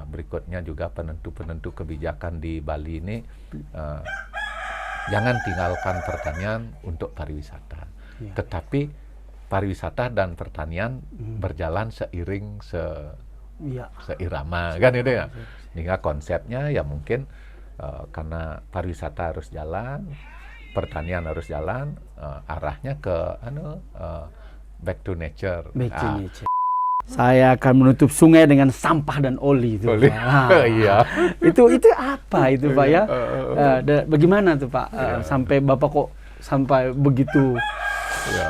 berikutnya juga penentu-penentu kebijakan di Bali ini jangan tinggalkan pertanian untuk pariwisata. Tetapi pariwisata dan pertanian berjalan seiring seirama, kan itu ya. Sehingga konsepnya ya mungkin karena pariwisata harus jalan, pertanian harus jalan, arahnya ke back to nature. Saya akan menutup sungai dengan sampah dan oli itu. Iya. Itu apa itu Pak ya? Bagaimana tuh Pak sampai Bapak kok sampai begitu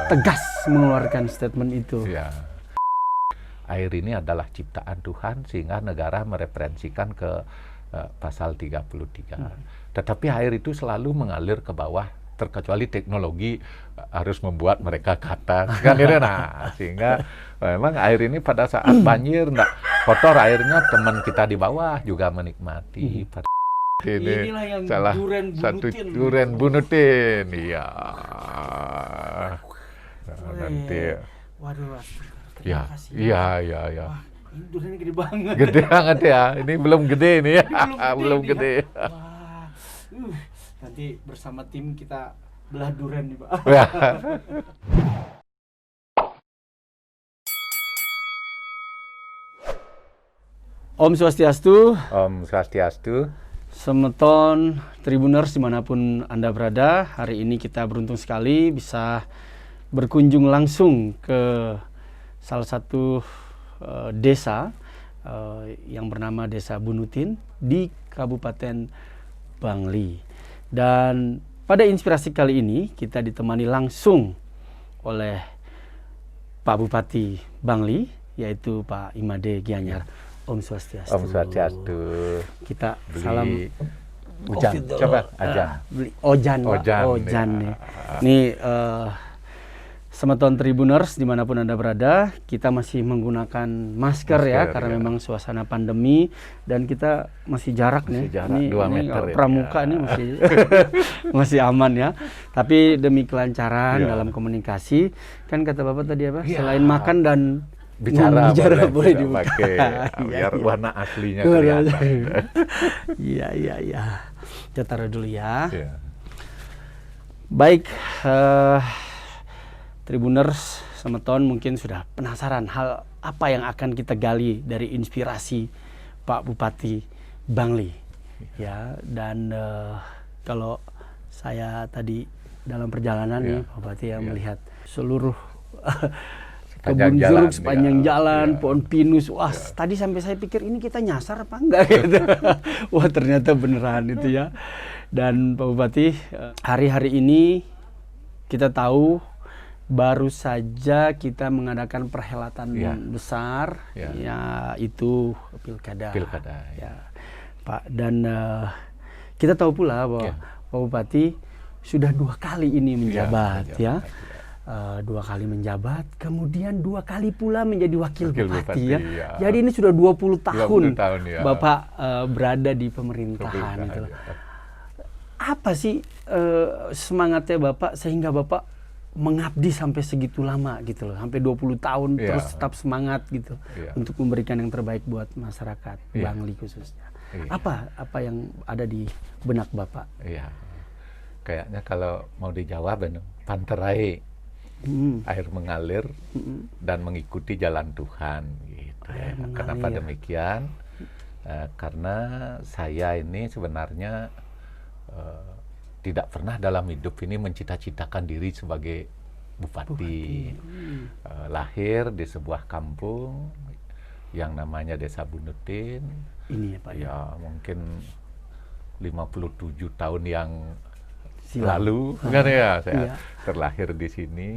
tegas mengeluarkan statement itu? Air ini adalah ciptaan Tuhan sehingga negara mereferensikan ke pasal 33. Tetapi air itu selalu mengalir ke bawah, terkecuali teknologi harus membuat mereka ke atas, kan itu. Nah, sehingga memang air ini pada saat banjir enggak kotor, airnya teman kita di bawah juga menikmati. Ini salah satu duren bunutin, iya. Nanti waduh, ya. Iya. Wah, ini durennya gede banget. Gede banget ya. Ini belum gede nih ya. Belum gede. Wah. Nanti bersama tim kita belah duren nih Pak. Om Swastiastu. Om Swastiastu. Semeton Tribuners dimanapun Anda berada, hari ini kita beruntung sekali bisa berkunjung langsung ke salah satu desa yang bernama Desa Bunutin di Kabupaten Bangli. Dan pada inspirasi kali ini kita ditemani langsung oleh Pak Bupati Bangli, yaitu Pak Imade Gianyar. Om Swastiastu. Om Swastiastu. Kita beli salam Ujan. Coba aja. Beli Ojan. Ya. Nih. Ini Semeton Tribuners dimanapun Anda berada, kita masih menggunakan masker ya, karena memang suasana pandemi dan kita masih jarak nih. Ini 2 meter pramuka ini masih masih aman ya. Tapi demi kelancaran dalam komunikasi, kan kata Bapak tadi apa? Selain makan dan bicara boleh dipakai biar warna aslinya kelihatan. Iya. Kita taruh dulu ya. Baik, Tribuners Semeton mungkin sudah penasaran hal apa yang akan kita gali dari inspirasi Pak Bupati Bangli. Ya, dan kalau saya tadi dalam perjalanan nih Pak Bupati melihat seluruh kebun jeruk sepanjang jalan, pohon pinus. Wah, tadi sampai saya pikir ini kita nyasar apa enggak gitu. Wah, ternyata beneran itu ya. Dan Pak Bupati, hari-hari ini kita tahu baru saja kita mengadakan perhelatan besar, yaitu pilkada. Ya, Pak. Dan kita tahu pula bahwa Pak Bupati sudah 2 kali ini menjabat, ya. 2 kali menjabat, kemudian 2 kali pula menjadi wakil bupati ya. Jadi ini sudah 20 tahun Bapak berada di pemerintahan gitu. Apa sih semangatnya Bapak sehingga Bapak mengabdi sampai segitu lama gitu loh, sampai 20 tahun terus tetap semangat gitu untuk memberikan yang terbaik buat masyarakat Bangli khususnya. Apa yang ada di benak Bapak? Kayaknya kalau mau dijawab panterai. Air mengalir dan mengikuti jalan Tuhan gitu ya. Kenapa demikian? Karena saya ini sebenarnya tidak pernah dalam hidup ini mencita-citakan diri sebagai bupati. Lahir di sebuah kampung yang namanya Desa Bunutin. Ini ya Pak ya. Mungkin 57 tahun yang lalu kan ya saya terlahir di sini,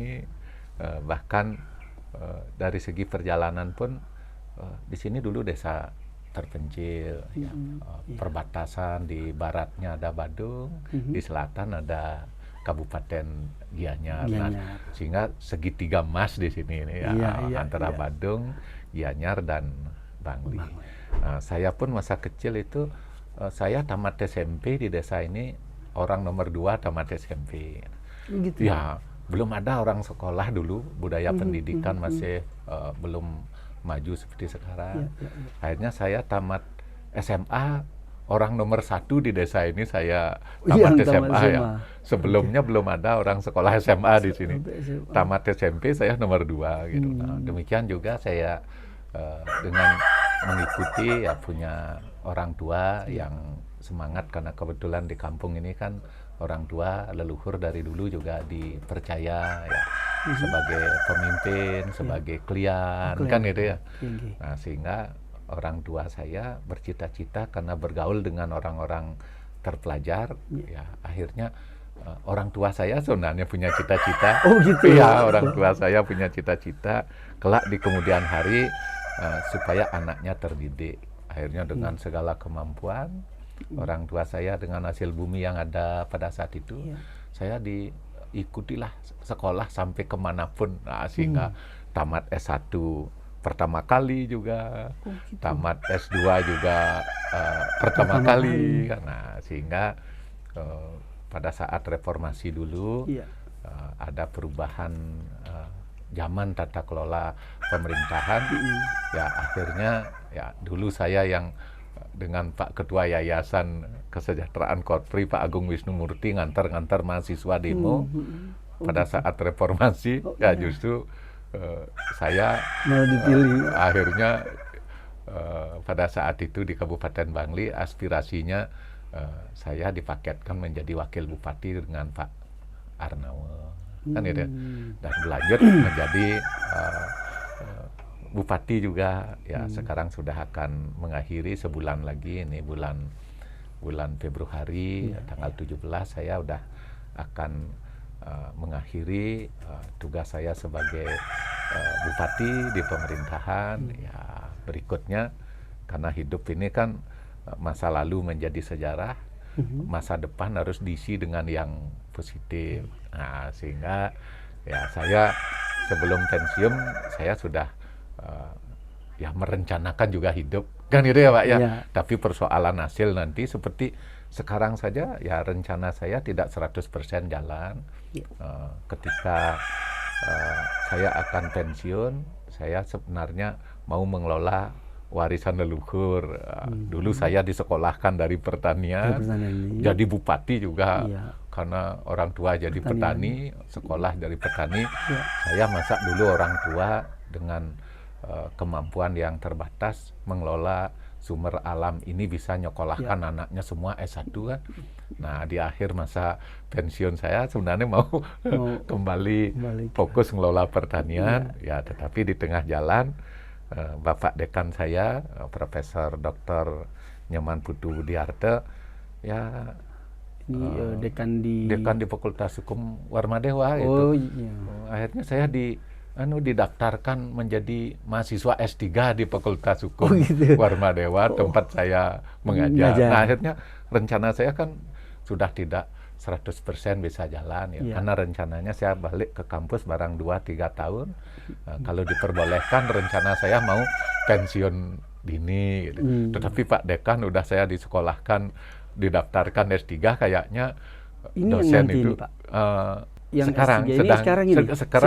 bahkan dari segi perjalanan pun di sini dulu desa terpencil, perbatasan, di baratnya ada Badung, di selatan ada Kabupaten Gianyar. Sehingga segitiga emas di sini ini antara Badung, Gianyar dan Bangli. Saya pun masa kecil itu saya tamat SMP di desa ini. Orang nomor 2 tamat SMP. Gitu. Ya, belum ada orang sekolah dulu, budaya pendidikan masih belum maju seperti sekarang. Akhirnya saya tamat SMA orang nomor 1 di desa ini saya Yang tamat tamat SMA ya. SMA. Sebelumnya belum ada orang sekolah SMA di sini. Sampai SMA. Tamat SMP saya nomor 2 gitu. Nah, demikian juga saya dengan mengikuti ya punya orang tua yang semangat, karena kebetulan di kampung ini kan orang tua leluhur dari dulu juga dipercaya ya sebagai pemimpin, sebagai klien kan gitu ya. Nah, sehingga orang tua saya bercita-cita karena bergaul dengan orang-orang terpelajar, ya akhirnya orang tua saya sebenarnya punya cita-cita. Oh gitu. Iya, orang tua saya punya cita-cita kelak di kemudian hari supaya anaknya terdidik. Akhirnya dengan segala kemampuan orang tua saya, dengan hasil bumi yang ada pada saat itu, saya diikutilah sekolah sampai kemanapun. Nah, sehingga tamat S1 pertama kali juga, tamat S2 juga pertama kali. Nah, sehingga pada saat reformasi dulu ada perubahan zaman tata kelola pemerintahan, ya akhirnya ya dulu saya yang dengan Pak Ketua Yayasan Kesejahteraan Korpri Pak Agung Wisnu Murti ngantar mahasiswa demo pada saat reformasi, ya justru saya dipilih. Akhirnya pada saat itu di Kabupaten Bangli aspirasinya saya dipaketkan menjadi wakil bupati dengan Pak Arnawa kan gitu ya. Dan berlanjut menjadi bupati juga ya. Sekarang sudah akan mengakhiri sebulan lagi, ini bulan Februari tanggal 17 saya udah akan mengakhiri tugas saya sebagai bupati di pemerintahan. Ya berikutnya, karena hidup ini kan masa lalu menjadi sejarah, masa depan harus diisi dengan yang positif. Nah, sehingga ya saya sebelum pensiun saya sudah ya merencanakan juga hidup kan gitu ya Pak ya. Tapi persoalan hasil nanti seperti sekarang saja ya rencana saya tidak 100% jalan. Ketika saya akan pensiun, saya sebenarnya mau mengelola warisan leluhur. Dulu saya disekolahkan dari pertanian, jadi bupati juga karena orang tua jadi petani, sekolah dari petani. Saya masak dulu orang tua dengan kemampuan yang terbatas mengelola sumber alam ini bisa nyekolahkan anaknya semua S1 kan. Nah, di akhir masa pensiun saya sebenarnya mau kembali fokus ngelola pertanian, ya tetapi di tengah jalan Bapak Dekan saya, Profesor Dr. Nyoman Putu Budiarte, ya dekan di Fakultas Hukum Warmadewa gitu. Akhirnya saya didaftarkan menjadi mahasiswa S3 di Fakultas Hukum Warmadewa, tempat saya mengajar. Nah, akhirnya rencana saya kan sudah tidak 100% bisa jalan ya. Karena rencananya saya balik ke kampus barang 2-3 tahun. Kalau diperbolehkan rencana saya mau pensiun dini gitu. Tetapi Pak Dekan udah saya disekolahkan, didaftarkan S3, kayaknya ini dosen yang itu yang sekarang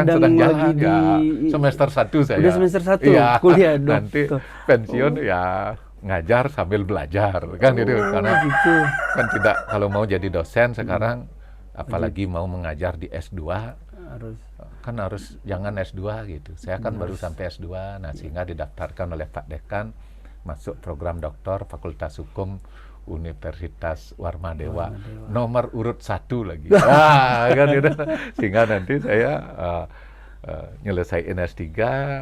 sedang jalan ya, semester 1 saya. Udah semester 1 ya, kuliah nanti pensiun ya ngajar sambil belajar kan gitu. Karena kan tidak, kalau mau jadi dosen sekarang apalagi mau mengajar di S2 harus jangan S2 gitu. Saya kan baru sampai S2. Nah, sehingga didaftarkan oleh Pak Dekan masuk program doktor Fakultas Hukum Universitas Warmadewa, nomor urut 1 lagi. Kan gitu. Sehingga nanti saya nyelesain S3,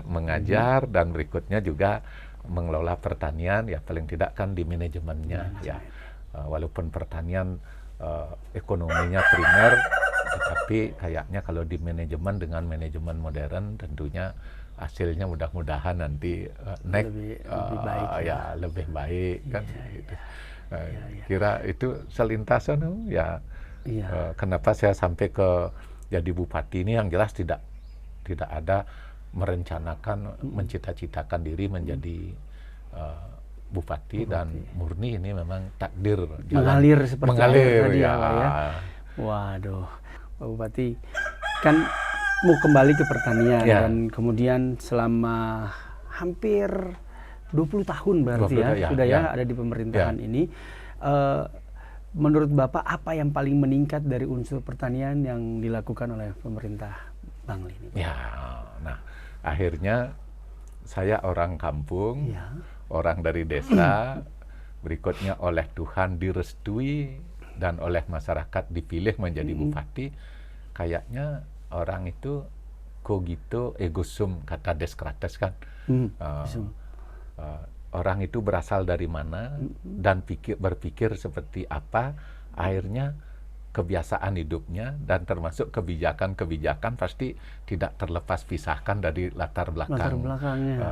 mengajar, dan berikutnya juga mengelola pertanian, ya paling tidak kan di manajemennya ya. Walaupun pertanian ekonominya primer, tetapi kayaknya kalau di manajemen dengan manajemen modern tentunya hasilnya mudah-mudahan nanti lebih baik lebih baik kan gitu. Kira itu selintasan ya. Kenapa saya sampai ke jadi bupati ini, yang jelas tidak ada merencanakan, mencita-citakan diri menjadi bupati, dan murni ini memang takdir mengalir seperti mengalir tadi ya. Waduh, Pak Bupati kan mau kembali ke pertanian dan kemudian selama hampir 20 tahun berarti 20 ya, sudah ya ada di pemerintahan ini. Menurut Bapak apa yang paling meningkat dari unsur pertanian yang dilakukan oleh pemerintah Bangli ini? Ya, nah akhirnya saya orang kampung, orang dari desa, berikutnya oleh Tuhan direstui dan oleh masyarakat dipilih menjadi bupati. Kayaknya orang itu cogito ergo sum, kata Descartes kan. Orang itu berasal dari mana dan berpikir seperti apa, akhirnya kebiasaan hidupnya dan termasuk kebijakan-kebijakan pasti tidak terlepas pisahkan dari latar belakangnya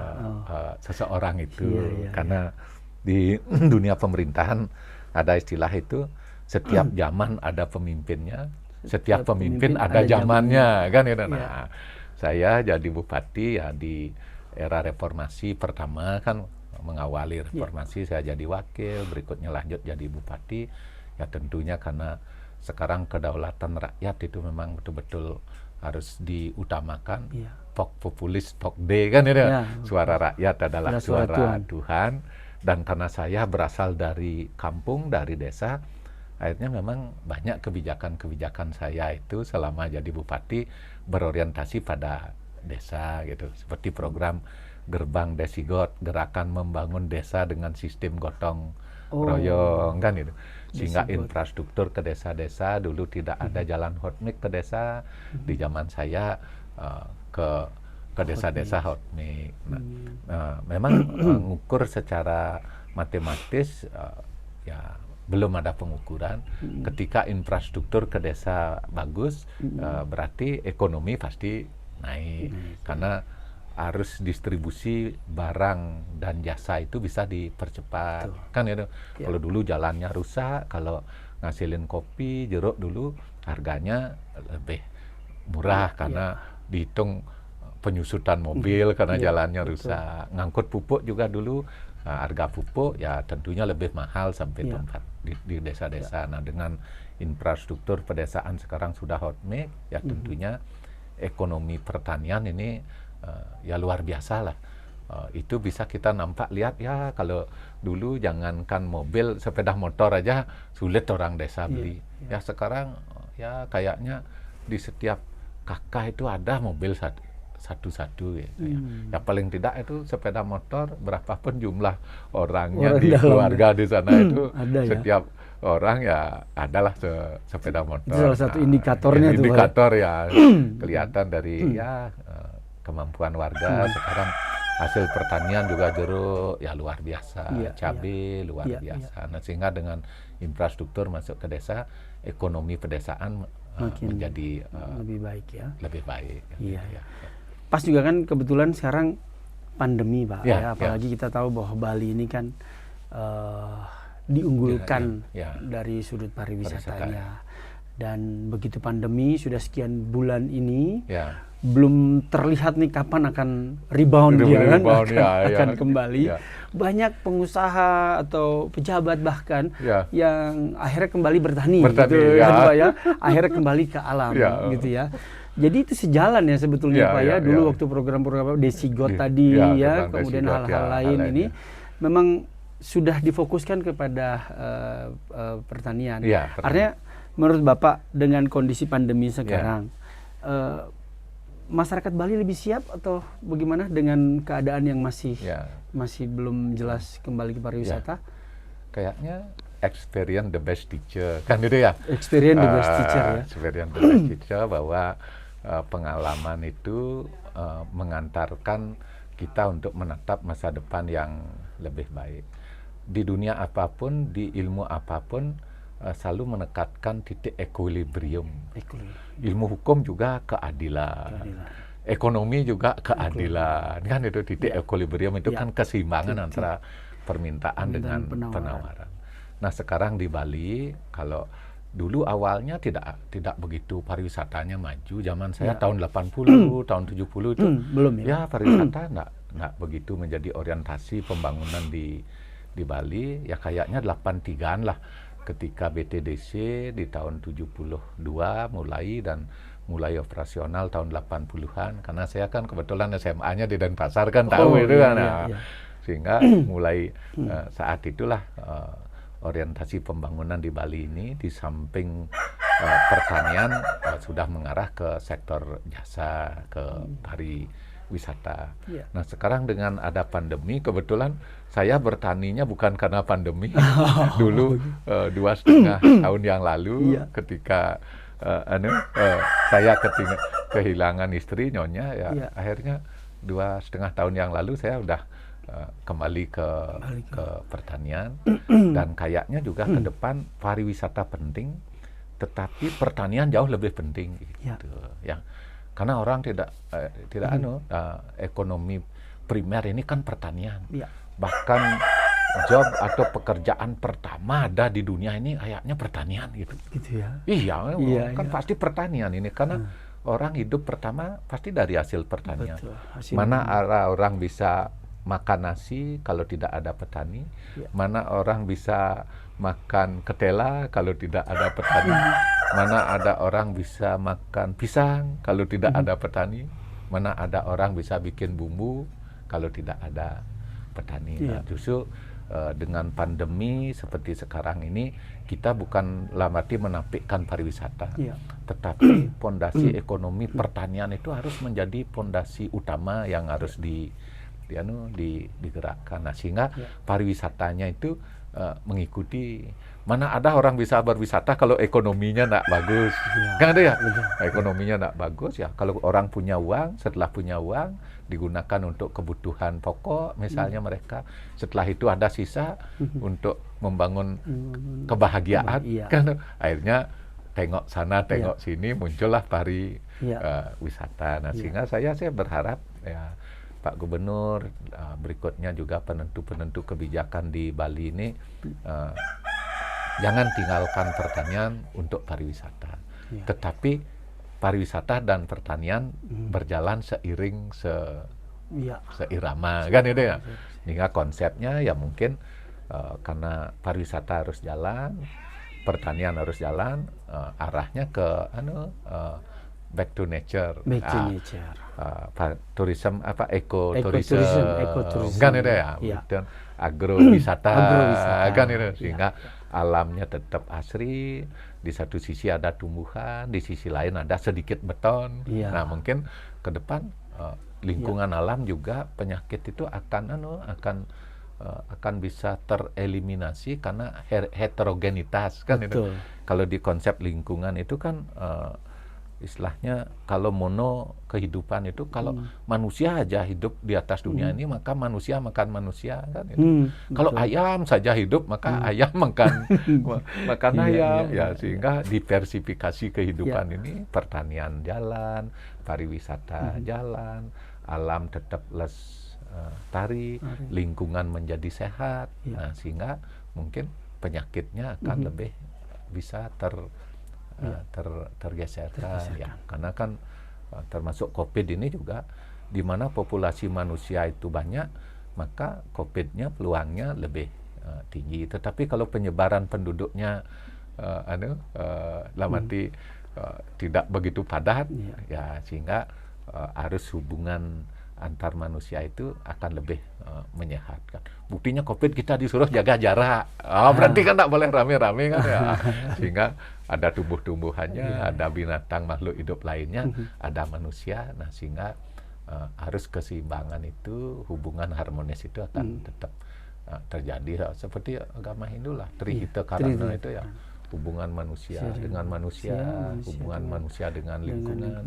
seseorang itu. Karena di dunia pemerintahan ada istilah itu, setiap zaman ada pemimpinnya, setiap pemimpin ada zamannya kan itu. Nah, saya jadi bupati ya di era reformasi pertama kan, mengawali reformasi. Saya jadi wakil, berikutnya lanjut jadi bupati. Ya tentunya karena sekarang kedaulatan rakyat itu memang betul-betul harus diutamakan. Pok populis, pok de kan itu. Suara rakyat adalah suara Tuhan. Dan karena saya berasal dari kampung, dari desa, akhirnya memang banyak kebijakan-kebijakan saya itu selama jadi bupati berorientasi pada desa gitu. Seperti program Gerbang Desigot, gerakan membangun desa dengan sistem gotong royong kan itu. Sehingga infrastruktur ke desa-desa, dulu tidak ada jalan hotmik ke desa, di zaman saya ke desa-desa hotmik. Memang mengukur secara matematis ya belum ada pengukuran. Ketika infrastruktur ke desa bagus, berarti ekonomi pasti naik. Karena arus distribusi barang dan jasa itu bisa dipercepat. Kan itu. Kalau dulu jalannya rusak, kalau ngasilin kopi, jeruk dulu harganya lebih murah karena dihitung penyusutan mobil karena jalannya rusak. Ngangkut pupuk juga dulu, harga pupuk ya tentunya lebih mahal sampai tempat di desa-desa. Nah, dengan infrastruktur pedesaan sekarang sudah hotmix, ya tentunya ekonomi pertanian ini ya luar biasa lah. Itu bisa kita lihat ya, kalau dulu jangankan mobil, sepeda motor aja sulit orang desa beli. Ya sekarang ya kayaknya di setiap kakak itu ada mobil satu-satu gitu ya. Ya paling tidak itu sepeda motor, berapapun jumlah orangnya di keluarga di sana itu setiap orang ya adalah sepeda motor. Itu salah satu indikatornya tuh. Indikator ya kelihatan dari kemampuan warga. Sekarang hasil pertanian juga jeruk ya luar biasa, cabai luar biasa. Nah, sehingga dengan infrastruktur masuk ke desa, ekonomi pedesaan menjadi lebih baik ya. Lebih baik. Pas juga kan kebetulan sekarang pandemi Pak, apalagi kita tahu bahwa Bali ini kan diunggulkan dari sudut pariwisatanya. Dan begitu pandemi sudah sekian bulan ini, belum terlihat nih kapan akan rebound dia kan, akan kembali. Banyak pengusaha atau pejabat bahkan yang akhirnya kembali bertani gitu ya, Pak ya. Akhirnya kembali ke alam gitu ya. Jadi itu sejalan ya sebetulnya Pak ya. Dulu waktu program-program Desigot tadi ya, kemudian hal-hal lain ini memang sudah difokuskan kepada pertanian. Artinya menurut Bapak dengan kondisi pandemi sekarang, masyarakat Bali lebih siap atau bagaimana dengan keadaan yang masih belum jelas kembali ke pariwisata? Kayaknya experience the best teacher kan gitu ya. Experience the best teacher ya. Experience the best teacher, bahwa pengalaman itu mengantarkan kita untuk menatap masa depan yang lebih baik. Di dunia apapun, di ilmu apapun, selalu menekatkan titik equilibrium. Ilmu hukum juga keadilan. Ekonomi juga keadilan. Kan itu titik equilibrium itu kan keseimbangan antara permintaan dengan penawaran. Nah, sekarang di Bali, kalau dulu awalnya tidak begitu pariwisatanya maju. Zaman saya tahun 80, tahun 70 itu belum ya pariwisata enggak begitu menjadi orientasi pembangunan di Bali. Ya kayaknya 83-an lah, ketika BTDC di tahun 72 mulai operasional tahun 80-an. Karena saya kan kebetulan SMA-nya di Denpasar kan, tahu itu kan. Sehingga mulai saat itulah orientasi pembangunan di Bali ini di samping pertanian sudah mengarah ke sektor jasa, ke pariwisata. Nah sekarang dengan ada pandemi, kebetulan saya bertaninya bukan karena pandemi. Dulu 2,5 tahun yang lalu ketika saya kehilangan istri Nyonya, akhirnya 2,5 tahun yang lalu saya udah kembali ke pertanian. Dan kayaknya juga ke depan pariwisata penting, tetapi pertanian jauh lebih penting gitu. Ya. Karena orang tidak ekonomi primer ini kan pertanian. Bahkan job atau pekerjaan pertama ada di dunia ini kayaknya pertanian gitu. Gitu ya. Iya, kan pasti pertanian ini karena orang hidup pertama pasti dari hasil pertanian. Mana orang bisa makan nasi kalau tidak ada petani, mana orang bisa makan ketela kalau tidak ada petani, mana ada orang bisa makan pisang kalau tidak ada petani, mana ada orang bisa bikin bumbu kalau tidak ada petani. Nah, justru dengan pandemi seperti sekarang ini kita bukan lamati menampilkan pariwisata, tetapi pondasi ekonomi pertanian itu harus menjadi pondasi utama yang harus digerakkan. Nah, sehingga pariwisatanya itu mengikuti. Mana ada orang bisa berwisata kalau ekonominya nggak bagus, kan ada ya? Ekonominya nggak bagus ya. Kalau orang punya uang, setelah punya uang digunakan untuk kebutuhan pokok, misalnya mereka. Setelah itu ada sisa untuk membangun kebahagiaan, kan? Akhirnya tengok sana, tengok sini, muncullah pariwisata. Nah, sehingga saya berharap ya Pak Gubernur, berikutnya juga penentu-penentu kebijakan di Bali ini jangan tinggalkan pertanian untuk pariwisata, tetapi pariwisata dan pertanian berjalan seiring seirama, kan itu ya. Sehingga konsepnya ya mungkin karena pariwisata harus jalan, pertanian harus jalan, arahnya ke back to nature. Tourism ekoturism kan itu ya. Dan agrowisata kan itu, sehingga alamnya tetap asri, di satu sisi ada tumbuhan, di sisi lain ada sedikit beton. Nah, mungkin ke depan lingkungan alam juga penyakit itu akan bisa tereliminasi karena heterogenitas kan. Itu kalau di konsep lingkungan itu kan istilahnya kalau mono kehidupan itu kalau manusia aja hidup di atas dunia ini maka manusia makan manusia kan itu. Kalau ayam saja hidup maka ayam makan ayam ya, sehingga diversifikasi kehidupan ini, pertanian jalan, pariwisata jalan, alam tetap lestari, lingkungan menjadi sehat. Nah, sehingga mungkin penyakitnya akan lebih bisa tergeserkan ya, karena kan termasuk COVID ini juga di mana populasi manusia itu banyak, maka COVID-nya peluangnya lebih tinggi. Tetapi kalau penyebaran penduduknya tidak begitu padat, ya sehingga arus hubungan antar manusia itu akan lebih menyehatkan. Buktinya COVID kita disuruh jaga jarak, berarti kan tidak boleh rame-rame kan ya. Sehingga ada tumbuh-tumbuhannya, ada binatang makhluk hidup lainnya, ada manusia. Nah, sehingga harus keseimbangan itu, hubungan harmonis itu akan tetap terjadi. Seperti agama Hindu lah, Trihita Karana itu ya, hubungan manusia dengan manusia, hubungan manusia dengan lingkungan.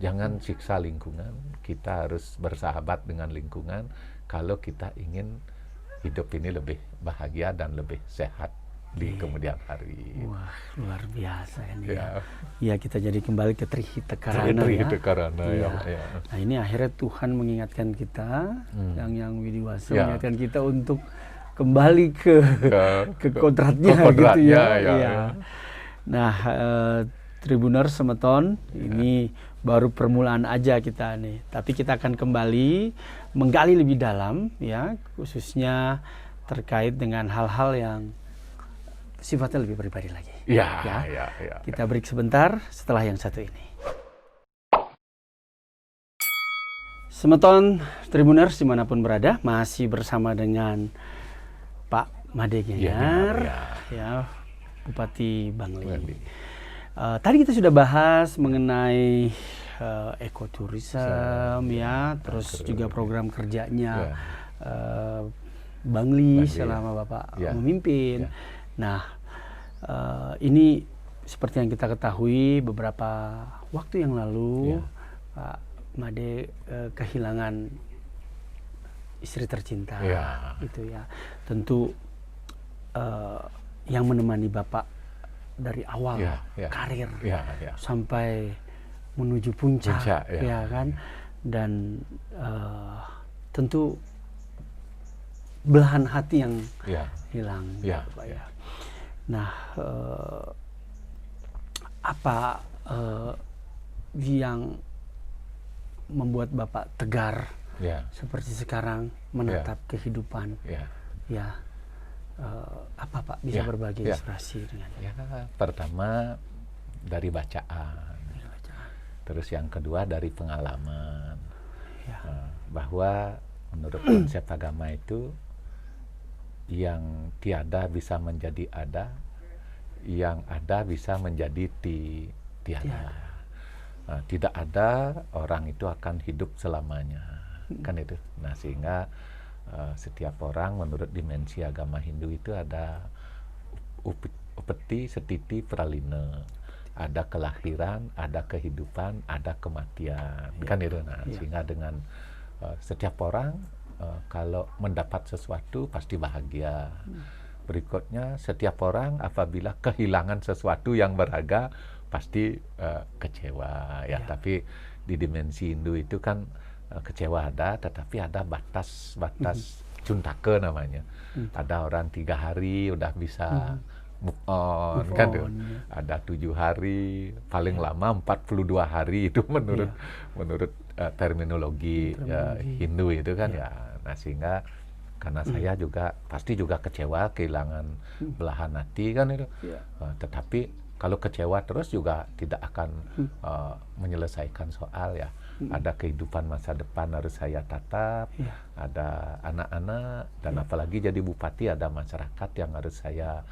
Jangan siksa lingkungan. Kita harus bersahabat dengan lingkungan kalau kita ingin hidup ini lebih bahagia dan lebih sehat di kemudian hari. Wah, luar biasa ini ya. Ya, kita jadi kembali ke Trihita Karana ya. Nah, ini akhirnya Tuhan mengingatkan kita, yang Widiwasa mengingatkan kita untuk kembali ke kodratnya gitu ya. Nah, Tribuners Semeton, ini baru permulaan aja kita nih. Tapi kita akan kembali menggali lebih dalam ya, khususnya terkait dengan hal-hal yang sifatnya lebih pribadi lagi. Ya. Kita break sebentar setelah yang satu ini. Semeton Tribuners dimanapun berada, masih bersama dengan Pak Made Gianyar, ya, Bupati Bangli. Tadi kita sudah bahas mengenai ekoturism, ya, terus juga program kerjanya Bangli selama Bapak memimpin. Nah, ini seperti yang kita ketahui beberapa waktu yang lalu, Pak Made kehilangan istri tercinta, itu ya. Tentu yang menemani Bapak dari awal karir sampai menuju puncak, ya kan. Dan tentu belahan hati yang hilang, Pak, ya. Nah, apa yang membuat Bapak tegar seperti sekarang menatap kehidupan? Apa Pak bisa berbagi inspirasi dengan? Pertama dari bacaan, terus yang kedua dari pengalaman, bahwa menurut konsep agama itu yang tiada bisa menjadi ada, yang ada bisa menjadi tiada. Tidak ada orang itu akan hidup selamanya, kan itu. Nah, sehingga setiap orang menurut dimensi agama Hindu itu ada upeti, setiti, pralina, ada kelahiran, ada kehidupan, ada kematian, kan itu. Nah, sehingga dengan setiap orang kalau mendapat sesuatu pasti bahagia. Berikutnya, setiap orang apabila kehilangan sesuatu yang berharga pasti kecewa, ya. Tapi di dimensi Hindu itu kan kecewa ada, tetapi ada batas cuntake namanya. Ada orang 3 hari udah bisa move on, kan tuh. Ada 7 hari, paling lama 42 hari itu menurut terminologi Hindu itu kan, ya. Nah, sehingga karena saya juga pasti juga kecewa kehilangan belahan hati, kan itu. Tetapi kalau kecewa terus juga tidak akan menyelesaikan soal, ya. Ada kehidupan masa depan harus saya tatap, ada anak-anak, dan apalagi jadi bupati ada masyarakat yang harus saya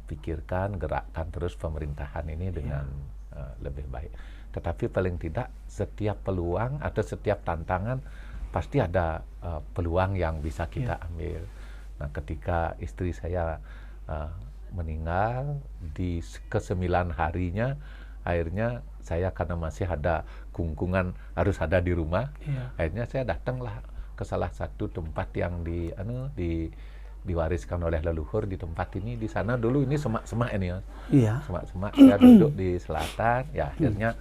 pikirkan, gerakkan terus pemerintahan ini dengan lebih baik. Tetapi paling tidak setiap peluang atau setiap tantangan pasti ada peluang yang bisa kita ambil. Nah, ketika istri saya meninggal di ke-9 harinya, akhirnya saya karena masih ada kungkungan harus ada di rumah, akhirnya saya datanglah ke salah satu tempat yang diwariskan oleh leluhur di tempat ini. Di sana dulu ini semak-semak ini, semak-semak. Saya duduk di selatan, ya. Akhirnya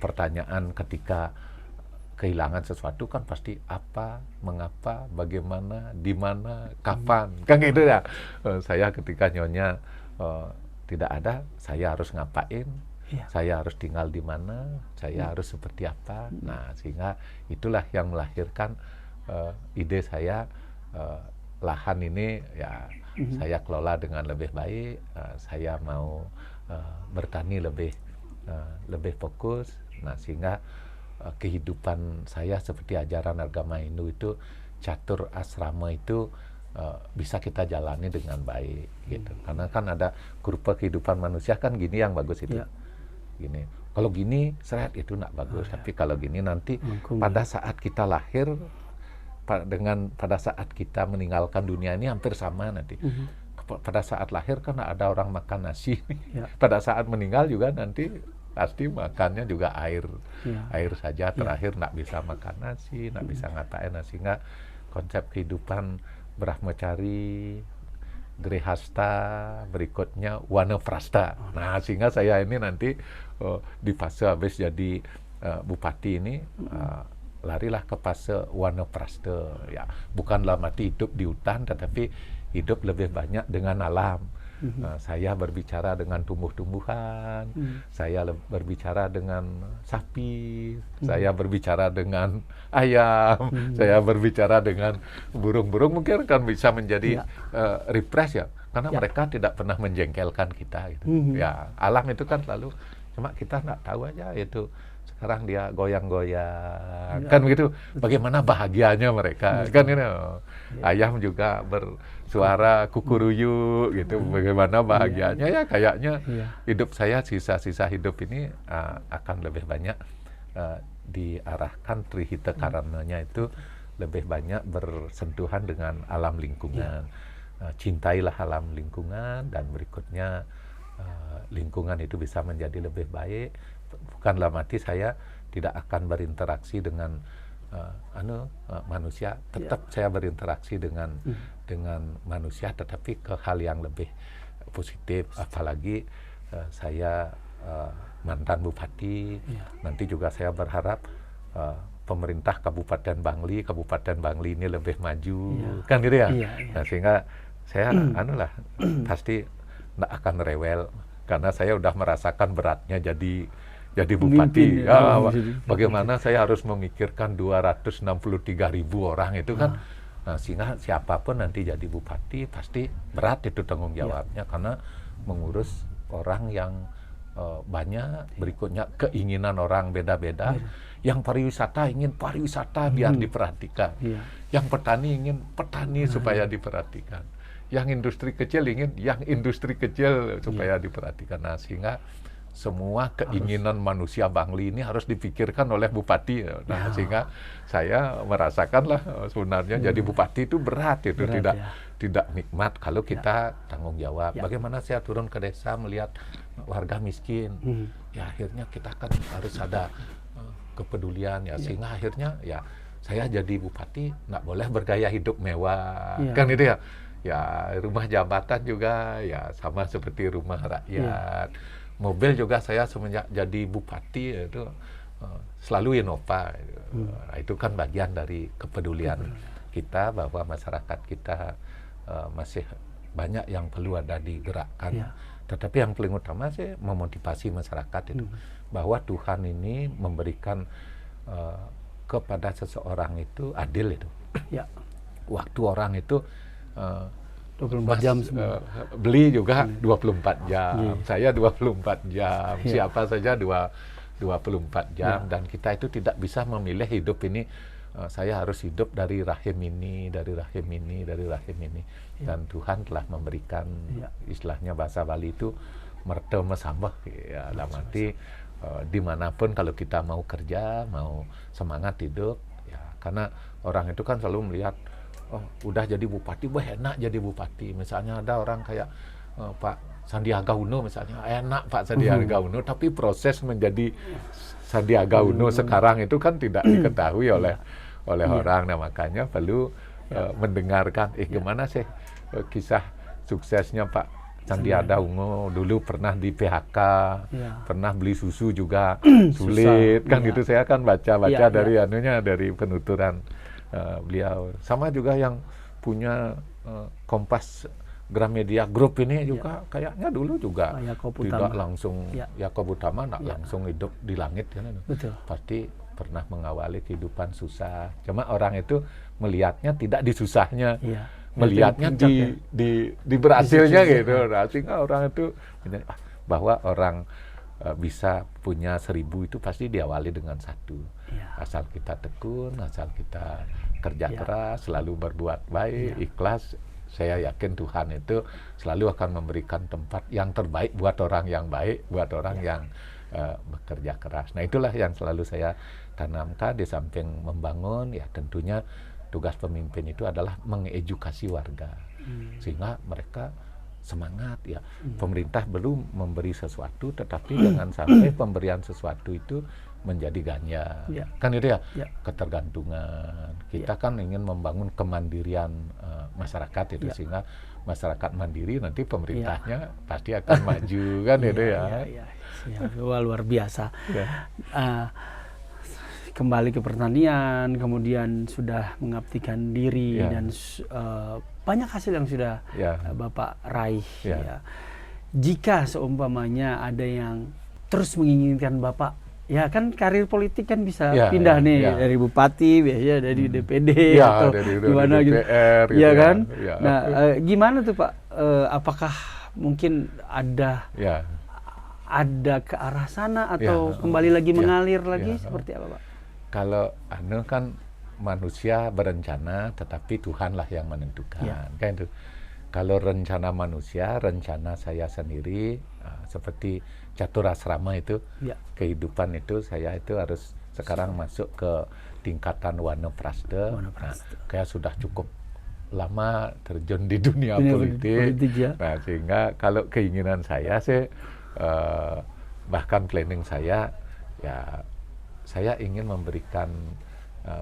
pertanyaan ketika kehilangan sesuatu kan pasti apa, mengapa, bagaimana, di mana, kapan, kan gitu ya. Saya ketika nyonya tidak ada, saya harus ngapain, saya harus tinggal di mana, saya harus seperti apa. Nah, sehingga itulah yang melahirkan ide saya, lahan ini ya saya kelola dengan lebih baik. Saya mau bertani lebih fokus. Nah, sehingga kehidupan saya seperti ajaran agama Hindu itu catur asrama itu bisa kita jalani dengan baik, gitu. Karena kan ada kurva kehidupan manusia kan gini yang bagus itu, gini. Kalau gini seret itu nggak bagus, tapi kalau gini nanti pada saat kita lahir dengan pada saat kita meninggalkan dunia ini hampir sama nanti. Pada saat lahir kan ada orang makan nasi, pada saat meninggal juga nanti pasti makannya juga air saja, terakhir nggak bisa makan nasi, nggak bisa ngapain. Sehingga konsep kehidupan Brahmacari, Grihasta, berikutnya Wanaprastha. Nah, sehingga saya ini nanti di fase habis jadi bupati ini larilah ke fase Wanaprastha, ya. Bukan dalam arti hidup di hutan, tetapi hidup lebih banyak dengan alam. Saya berbicara dengan tumbuh-tumbuhan, saya berbicara dengan sapi, saya berbicara dengan ayam, saya berbicara dengan burung-burung. Mungkin kan bisa menjadi refresh, ya, karena mereka tidak pernah menjengkelkan kita, gitu. Ya, alam itu kan selalu, cuma kita nggak tahu aja itu sekarang dia goyang-goyang, kan begitu. Bagaimana bahagianya mereka, kan ini. Ayam juga bersuara kukuruyu gitu, bagaimana bahagianya ya kayaknya hidup saya, sisa-sisa hidup ini akan lebih banyak diarahkan trihita karananya itu lebih banyak bersentuhan dengan alam lingkungan. Cintailah alam lingkungan, dan berikutnya lingkungan itu bisa menjadi lebih baik. Bukan dalam arti saya tidak akan berinteraksi dengan manusia, tetap saya berinteraksi dengan manusia, tetapi ke hal yang lebih positif. Apalagi saya mantan bupati, nanti juga saya berharap pemerintah Kabupaten Bangli ini lebih maju, kan gitu ya. Nah, sehingga saya pasti tidak akan rewel, karena saya udah merasakan beratnya jadi bupati. Bagaimana saya harus memikirkan 263.000 orang itu kan. Nah, sehingga siapapun nanti jadi bupati pasti berat itu tanggung jawabnya, karena mengurus orang yang banyak, berikutnya keinginan orang beda-beda. Yang pariwisata ingin pariwisata biar diperhatikan. Yang petani ingin petani supaya diperhatikan. Yang industri kecil ingin yang industri kecil supaya diperhatikan. Nah, sehingga semua keinginan manusia Bangli ini harus dipikirkan oleh bupati. Nah, sehingga saya merasakanlah sebenarnya jadi bupati itu berat, itu tidak nikmat kalau kita tanggung jawab. Bagaimana saya turun ke desa melihat warga miskin, ya akhirnya kita kan harus ada kepedulian ya, sehingga akhirnya ya saya jadi bupati nggak boleh bergaya hidup mewah, kan itu ya. Ya rumah jabatan juga ya sama seperti rumah rakyat. Mobil juga saya semenjak jadi bupati itu selalu Innova. Itu kan bagian dari kepedulian kita bahwa masyarakat kita masih banyak yang perlu ada digerakkan. Tetapi yang paling utama sih memotivasi masyarakat itu bahwa Tuhan ini memberikan kepada seseorang itu adil itu. Waktu orang itu 24 jam beli juga 24 jam. Saya 24 jam. Siapa saja 24 jam. Dan kita itu tidak bisa memilih hidup ini. Saya harus hidup dari rahim ini, dari rahim ini, dari rahim ini. Dan Tuhan telah memberikan istilahnya bahasa Bali itu merta mesambah. Ya, dalam arti dimanapun kalau kita mau kerja, mau semangat hidup, ya, karena orang itu kan selalu melihat, oh udah jadi bupati, wah enak jadi bupati. Misalnya ada orang kayak Pak Sandiaga Uno misalnya, enak Pak Sandiaga Uno, tapi proses menjadi Sandiaga Uno sekarang itu kan tidak diketahui oleh orang. Nah, makanya perlu mendengarkan, gimana sih kisah suksesnya Pak Sandiaga Uno. Dulu pernah di PHK, pernah beli susu juga sulit, kan gitu. Saya kan baca dari dari penuturan beliau. Sama juga yang punya Kompas Gramedia Group ini juga kayaknya dulu juga tidak langsung Yaakob Utama langsung hidup di langit kan. Pasti pernah mengawali kehidupan susah. Cuma orang itu melihatnya tidak di susahnya, melihatnya di berhasilnya gitu. Nah, sehingga orang itu bahwa orang bisa punya 1000 itu pasti diawali dengan 1. Asal kita tekun, asal kita kerja keras, selalu berbuat baik, ikhlas, saya yakin Tuhan itu selalu akan memberikan tempat yang terbaik buat orang yang baik, buat orang yang bekerja keras. Nah, itulah yang selalu saya tanamkan di samping membangun. Ya, tentunya tugas pemimpin itu adalah mengedukasi warga sehingga mereka semangat ya. Pemerintah belum memberi sesuatu, tetapi jangan sampai pemberian sesuatu itu menjadi ganja, kan itu ya. Ketergantungan kita kan ingin membangun kemandirian masyarakat itu, sehingga masyarakat mandiri, nanti pemerintahnya pasti akan maju, kan itu ya. Luar biasa. Kembali ke pertanian, kemudian sudah mengabdikan diri dan banyak hasil yang sudah Bapak raih. Jika seumpamanya ada yang terus menginginkan Bapak, ya kan karir politik kan bisa pindah nih dari bupati, biasanya dari DPD atau dari gimana gitu, DPR, gitu ya kan? Nah, gimana tuh Pak? Apakah mungkin ada ada ke arah sana atau kembali lagi mengalir lagi seperti apa, Pak? Kalau kan manusia berencana, tetapi Tuhanlah yang menentukan, kan itu. Kalau rencana manusia, rencana saya sendiri, seperti catur asrama itu, kehidupan itu saya itu harus sekarang masuk ke tingkatan wanaprastha. Kayak sudah cukup lama terjun di dunia politik ya. Nah, sehingga kalau keinginan saya sih, bahkan planning saya, ya saya ingin memberikan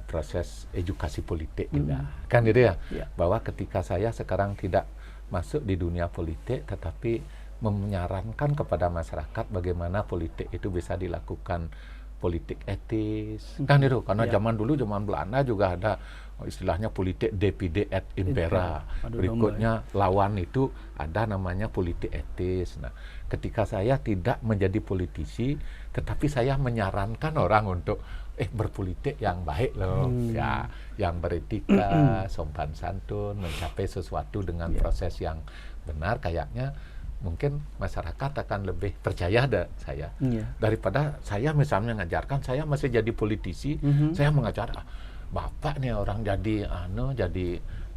proses edukasi politik juga, kan gitu ya, bahwa ketika saya sekarang tidak masuk di dunia politik, tetapi menyarankan kepada masyarakat bagaimana politik itu bisa dilakukan politik etis, kan itu, karena zaman dulu, zaman Belanda juga ada istilahnya politik divide et impera, berikutnya lawan itu ada namanya politik etis. Nah, ketika saya tidak menjadi politisi, tetapi saya menyarankan orang untuk berpolitik yang baik loh, ya, yang beretika, sopan santun, mencapai sesuatu dengan proses yang benar, kayaknya mungkin masyarakat akan lebih percaya saya daripada saya misalnya mengajarkan, saya masih jadi politisi, saya mengajar Bapak nih orang jadi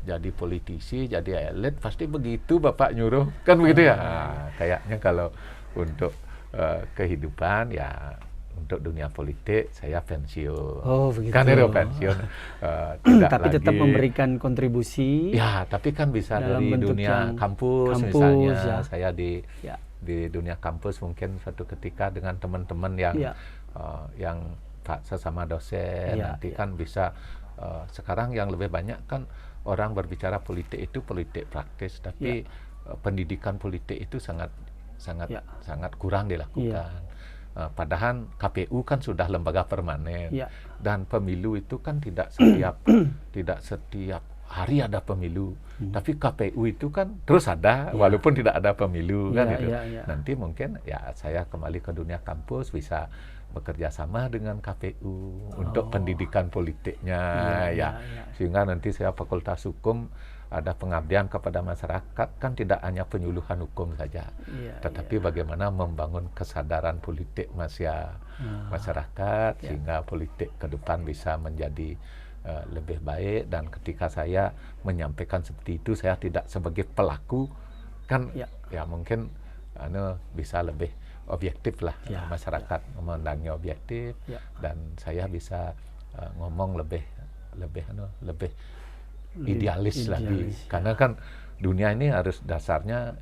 jadi politisi, jadi elit, pasti begitu Bapak nyuruh, kan begitu ya. Nah, kayaknya kalau untuk kehidupan, ya untuk dunia politik saya pensiun. Oh, begitu. Kan itu pensiun. Tidak tapi lagi, tetap memberikan kontribusi. Ya, tapi kan bisa dari dunia kampus misalnya. Saya di dunia kampus mungkin suatu ketika dengan teman-teman yang sesama dosen, nanti kan bisa, sekarang yang lebih banyak kan orang berbicara politik itu politik praktis, tapi pendidikan politik itu sangat kurang dilakukan. Padahal KPU kan sudah lembaga permanen, dan pemilu itu kan tidak setiap hari ada pemilu, tapi KPU itu kan terus ada walaupun tidak ada pemilu, kan itu. Nanti mungkin ya saya kembali ke dunia kampus, bisa bekerja sama dengan KPU untuk pendidikan politiknya, sehingga nanti saya Fakultas Hukum ada pengabdian kepada masyarakat, kan tidak hanya penyuluhan hukum saja, tetapi bagaimana membangun kesadaran politik masyarakat, sehingga politik ke depan bisa menjadi lebih baik. Dan ketika saya menyampaikan seperti itu, saya tidak sebagai pelaku, kan ya mungkin bisa lebih objektif lah, masyarakat memandangnya objektif, dan saya bisa ngomong lebih idealis lagi, karena kan dunia ini harus dasarnya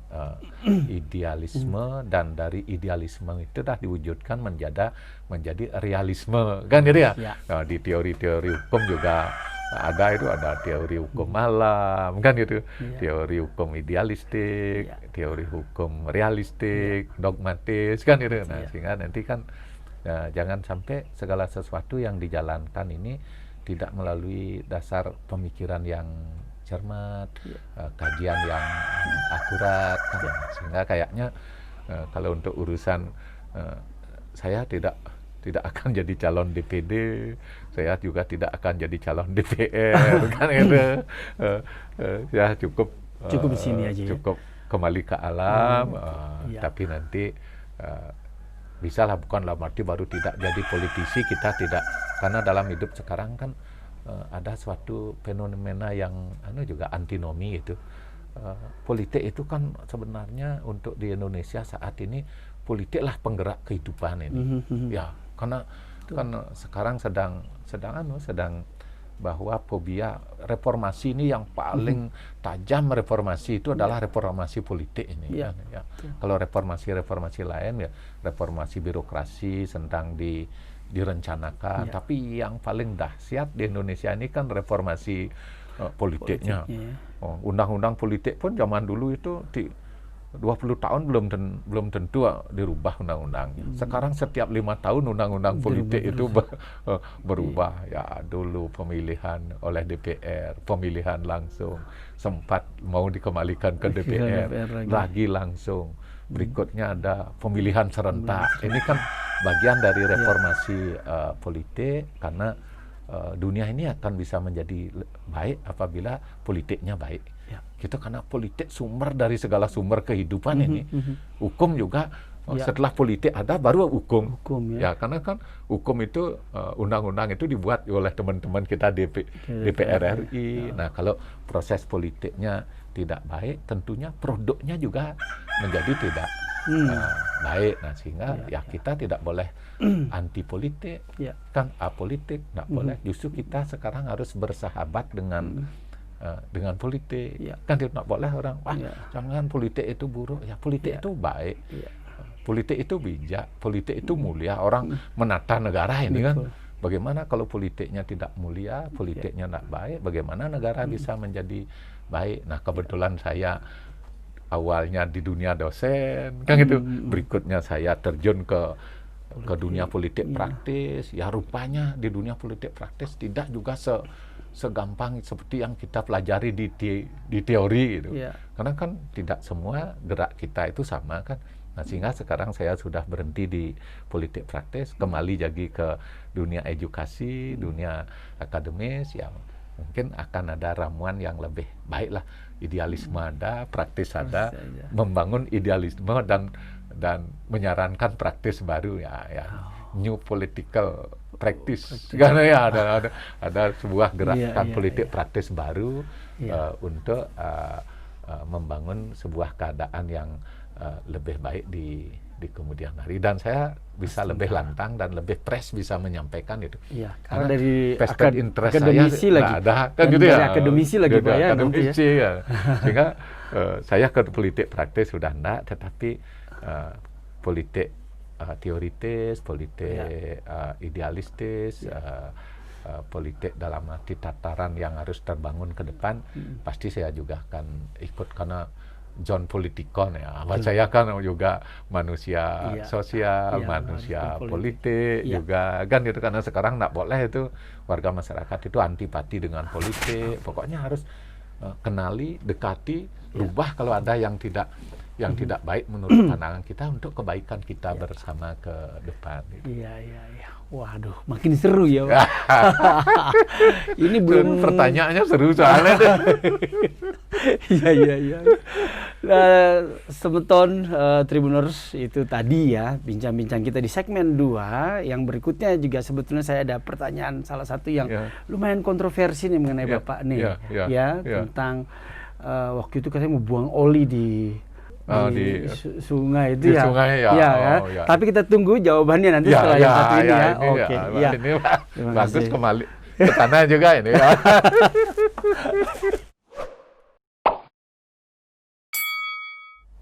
idealisme, dan dari idealisme itu dah diwujudkan menjadi realisme, kan gitu ya. Nah, di teori-teori hukum juga ada teori hukum malam, kan gitu, teori hukum idealistik, teori hukum realistik, dogmatis, kan gitu. Nah, sehingga nanti kan jangan sampai segala sesuatu yang dijalankan ini tidak melalui dasar pemikiran yang cermat, kajian yang akurat, kan? Sehingga kayaknya kalau untuk urusan saya tidak akan jadi calon DPD, saya juga tidak akan jadi calon DPR, kan itu. Ya cukup di sini aja, cukup kembali ke alam, tapi nanti bisa lah, bukan dalam arti baru tidak jadi politisi, kita tidak, karena dalam hidup sekarang kan ada suatu fenomena yang juga antinomi itu. Politik itu kan sebenarnya untuk di Indonesia saat ini, politiklah penggerak kehidupan ini. Ya, karena kan sekarang sedang bahwa fobia reformasi ini yang paling tajam, reformasi itu adalah reformasi politik ini. Kan, ya. Kalau reformasi lain ya reformasi birokrasi sedang direncanakan, tapi yang paling dahsyat di Indonesia ini kan reformasi politiknya. Undang-undang politik pun zaman dulu itu 20 tahun belum tentu dirubah undang-undangnya. Sekarang setiap 5 tahun undang-undang politik itu berubah. Ya, dulu pemilihan oleh DPR, pemilihan langsung, sempat mau dikembalikan ke DPR, lagi langsung. Berikutnya ada pemilihan serentak. Ini kan bagian dari reformasi politik, karena dunia ini akan bisa menjadi baik apabila politiknya baik. Gitu, karena politik sumber dari segala sumber kehidupan ini. Hukum juga Setelah politik ada baru hukum. Hukum, ya. Ya, karena kan hukum itu undang-undang itu dibuat oleh teman-teman kita DPR RI. Nah, kalau proses politiknya tidak baik, tentunya produknya juga menjadi tidak baik. Nah, sehingga kita tidak boleh anti politik, kan apolitik, nggak boleh. Justru kita sekarang harus bersahabat dengan politik. Kan tidak boleh orang, jangan politik itu buruk. Ya, politik itu baik. Politik itu bijak, politik itu mulia. Orang menata negara ini kan. Bagaimana kalau politiknya tidak mulia, politiknya tidak baik, bagaimana negara bisa menjadi baik? Nah, kebetulan saya awalnya di dunia dosen, kan gitu. Berikutnya saya terjun ke dunia politik praktis. Ya, rupanya di dunia politik praktis tidak juga segampang seperti yang kita pelajari di teori gitu. Karena kan tidak semua gerak kita itu sama kan. Nah, sehingga sekarang saya sudah berhenti di politik praktis, kembali jadi ke dunia edukasi, dunia akademis, ya mungkin akan ada ramuan yang lebih baik lah. Idealisme ada, praktis ada, membangun idealisme dan menyarankan praktis baru ya. New political practice. Karena ya ada sebuah gerakan politik praktis baru untuk membangun sebuah keadaan yang lebih baik di kemudian hari, dan saya bisa lebih lantang dan lebih fresh bisa menyampaikan itu. Karena dari akademisi lagi ada kan gitu ya. Akademisi lagi Pak ya. Akademisi ya. Sehingga saya ke politik praktis sudah enggak, tetapi politik teoritis, politik idealistis, politik dalam arti tataran yang harus terbangun ke depan, pasti saya juga akan ikut, karena John Politikon ya. Saya kan juga manusia sosial, manusia politik juga kan gitu. Karena sekarang nggak boleh itu warga masyarakat itu antipati dengan politik. Pokoknya harus kenali, dekati, rubah kalau ada yang tidak baik menurut pandangan kita untuk kebaikan kita bersama ke depan. Gitu. Iya. Waduh, makin seru ya, Pak. Ini belum pertanyaannya seru soalnya. Iya. Semeton Tribuners, itu tadi ya bincang-bincang kita di segmen 2. Yang berikutnya juga sebetulnya saya ada pertanyaan salah satu yang lumayan kontroversi nih mengenai Bapak nih. Tentang waktu itu katanya mau buang oli di sungai itu di sungai kan? Tapi kita tunggu jawabannya nanti setelah yang satu ini ya. Oke. Ini bagus, kembali ke sana juga ini.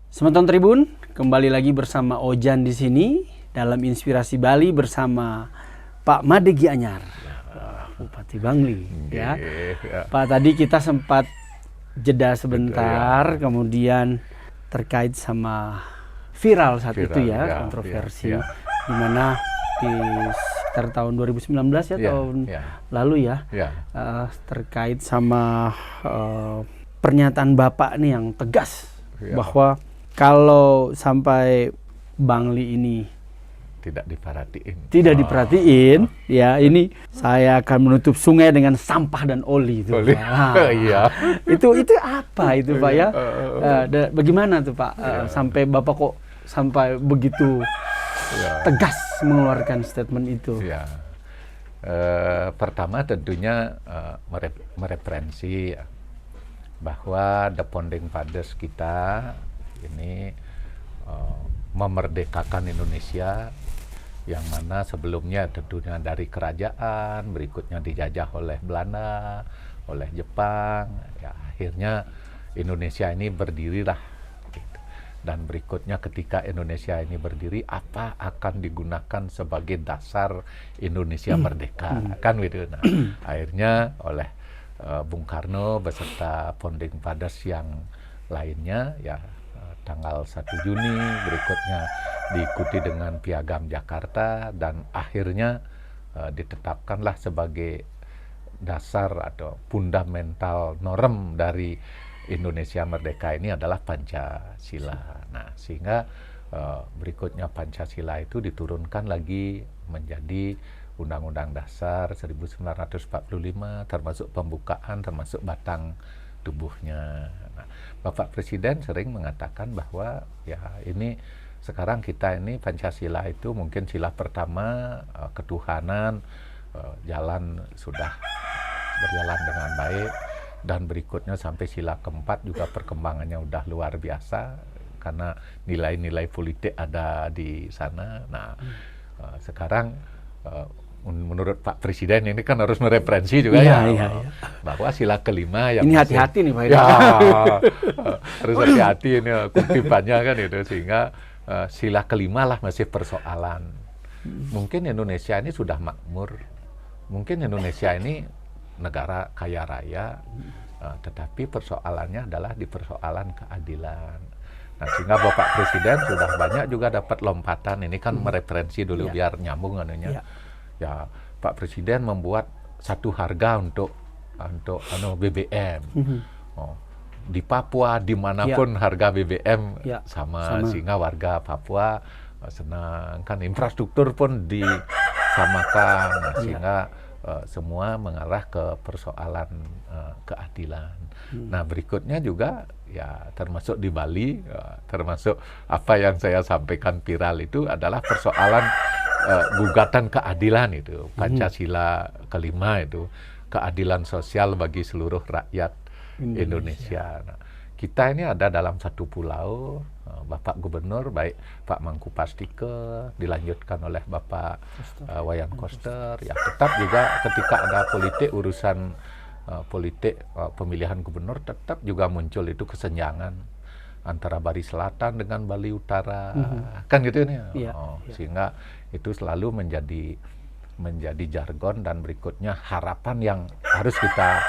Semeton Tribun, kembali lagi bersama Ojan di sini dalam Inspirasi Bali bersama Pak Made Gianyar, Bupati Bangli. Pak, tadi kita sempat jeda sebentar, kemudian terkait sama viral saat itu ya, kontroversi, di mana di sekitar tahun 2019 tahun lalu terkait sama pernyataan Bapak nih yang tegas bahwa kalau sampai Bangli ini tidak diperhatiin, ya ini saya akan menutup sungai dengan sampah dan oli itu. Itu apa itu Pak ya? Bagaimana tuh Pak sampai Bapak kok sampai begitu tegas mengeluarkan statement itu? Pertama tentunya mereferensi bahwa The Founding Fathers kita ini memerdekakan Indonesia, yang mana sebelumnya tentunya dari kerajaan, berikutnya dijajah oleh Belanda, oleh Jepang, ya akhirnya Indonesia ini berdirilah. Gitu. Dan berikutnya ketika Indonesia ini berdiri, apa akan digunakan sebagai dasar Indonesia merdeka, kan gitu. Nah, akhirnya oleh Bung Karno beserta Founding Fathers yang lainnya, ya tanggal 1 Juni, berikutnya diikuti dengan Piagam Jakarta, dan akhirnya ditetapkanlah sebagai dasar atau fundamental norm dari Indonesia merdeka ini adalah Pancasila. Nah, sehingga berikutnya Pancasila itu diturunkan lagi menjadi Undang-Undang Dasar 1945, termasuk pembukaan, termasuk batang tubuhnya. Nah, Bapak Presiden sering mengatakan bahwa ya ini sekarang kita ini Pancasila itu mungkin sila pertama ketuhanan jalan sudah berjalan dengan baik, dan berikutnya sampai sila keempat juga perkembangannya udah luar biasa karena nilai-nilai politik ada di sana. Nah, sekarang menurut Pak Presiden ini kan harus mereferensi juga bahwa sila kelima yang ini hati-hati nih Pak. Harus hati-hati ini kutipannya kan itu, sehingga sila kelima lah masih persoalan. Mungkin Indonesia ini sudah makmur, mungkin Indonesia ini negara kaya raya, tetapi persoalannya adalah di persoalan keadilan. Nah, sehingga Bapak Presiden sudah banyak juga dapat lompatan, ini kan mereferensi dulu biar nyambung anunya. Ya, Pak Presiden membuat satu harga untuk BBM. Di Papua dimanapun harga BBM sama, sehingga warga Papua senang, kan infrastruktur pun disamakan, sehingga semua mengarah ke persoalan keadilan. Nah, berikutnya juga ya termasuk di Bali, termasuk apa yang saya sampaikan viral itu adalah persoalan gugatan keadilan itu, Pancasila kelima itu, keadilan sosial bagi seluruh rakyat Indonesia. Nah, kita ini ada dalam satu pulau, Bapak Gubernur, baik Pak Mangku Pastike, dilanjutkan oleh Bapak Wayan Koster, ya tetap juga ketika ada politik, urusan politik pemilihan gubernur, tetap juga muncul itu kesenjangan antara Bali Selatan dengan Bali Utara, kan gitu ini. Sehingga itu selalu menjadi jargon, dan berikutnya harapan yang harus kita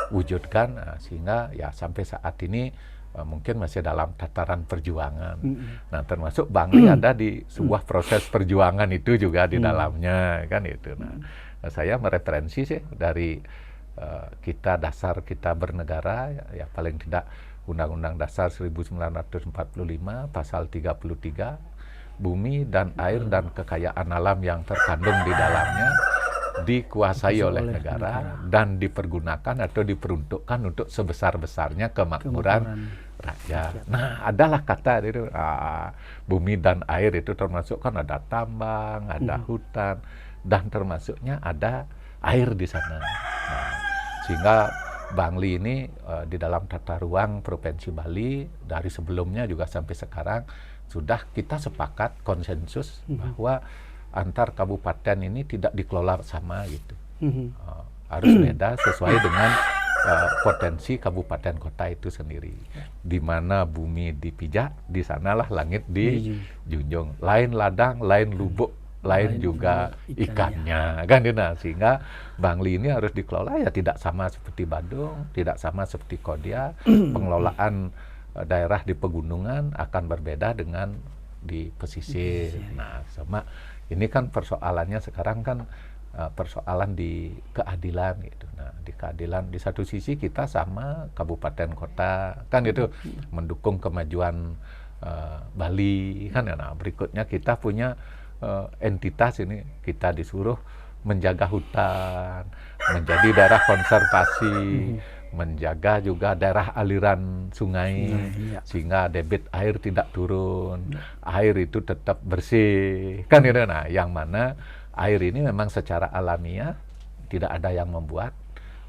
wujudkan, sehingga ya sampai saat ini mungkin masih dalam tataran perjuangan. Nah, termasuk Bangli ada di sebuah proses perjuangan itu juga di dalamnya, kan itu. Nah, saya mereferensi sih dari dasar kita bernegara, ya paling tidak Undang-Undang Dasar 1945 pasal 33, bumi dan air dan kekayaan alam yang terkandung di dalamnya dikuasai oleh negara dan dipergunakan atau diperuntukkan untuk sebesar-besarnya kemakmuran rakyat. Nah, adalah kata itu bumi dan air itu termasuk kan ada tambang, ada hutan, dan termasuknya ada air di sana. Nah, sehingga Bangli ini di dalam tata ruang Provinsi Bali dari sebelumnya juga sampai sekarang sudah kita sepakat konsensus bahwa antar kabupaten ini tidak dikelola sama gitu. Harus beda sesuai dengan potensi kabupaten kota itu sendiri. Di mana bumi dipijak, di sanalah langit dijunjung. Lain ladang, lain lubuk, lain juga ikannya, kan? Nah, sehingga Bangli ini harus dikelola ya tidak sama seperti Badung, tidak sama seperti Kodia. Pengelolaan daerah di pegunungan akan berbeda dengan di pesisir. Nah, sama ini kan persoalannya sekarang kan persoalan di keadilan gitu. Nah, di keadilan di satu sisi kita sama kabupaten kota, kan gitu, mendukung kemajuan Bali, kan. Nah, berikutnya kita punya entitas ini, kita disuruh menjaga hutan, menjadi daerah konservasi, menjaga juga daerah aliran sungai, sehingga debit air tidak turun, air itu tetap bersih, kan gitu. Nah, yang mana air ini memang secara alamiah tidak ada yang membuat,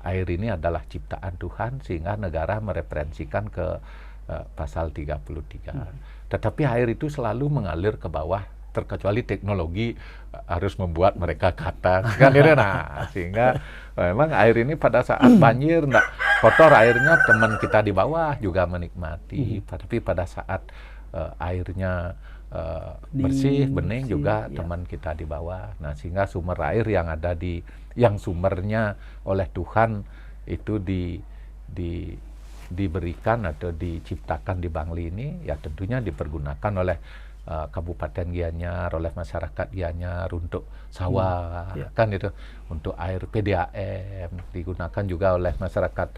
air ini adalah ciptaan Tuhan, sehingga negara mereferensikan ke pasal 33. Tetapi air itu selalu mengalir ke bawah, terkecuali teknologi harus membuat mereka ke atas, kan gitu. Nah, sehingga memang air ini pada saat banjir enggak kotor, airnya teman kita di bawah juga menikmati, tapi pada saat airnya bersih, bening juga teman kita di bawah. Nah, sehingga sumber air yang ada yang sumbernya oleh Tuhan itu diberikan atau diciptakan di Bangli ini, ya tentunya dipergunakan oleh Kabupaten Gianyar, oleh masyarakat Gianyar untuk sawah, kan itu, untuk air PDAM, digunakan juga oleh masyarakat